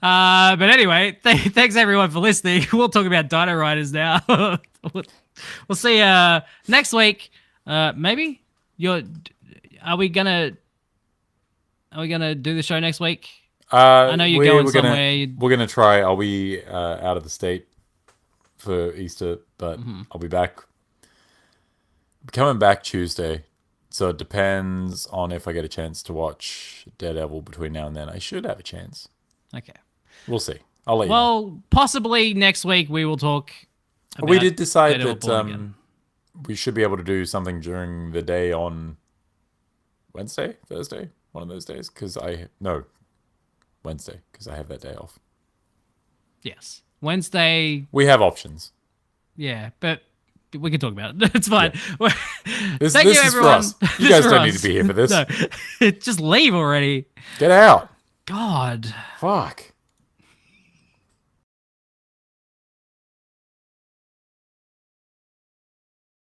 anyway, thanks everyone for listening. We'll talk about Dino Riders now. We'll see next week. Maybe are we gonna do the show next week? I know you're going somewhere. We're gonna try. I'll be out of the state for Easter, but I'll be back. I'm coming back Tuesday, so it depends on if I get a chance to watch Daredevil between now and then. I should have a chance. Okay. We'll see. I'll let you know. Well, possibly next week we will talk. We did decide Daredevil that we should be able to do something during the day on Wednesday, Thursday, one of those days. Wednesday, because I have that day off. Yes, Wednesday. We have options. Yeah, but we can talk about it. It's fine. Yeah. This Thank you, is everyone. for us. You guys don't need to be here for this. No, just leave already. Get out. God. Fuck.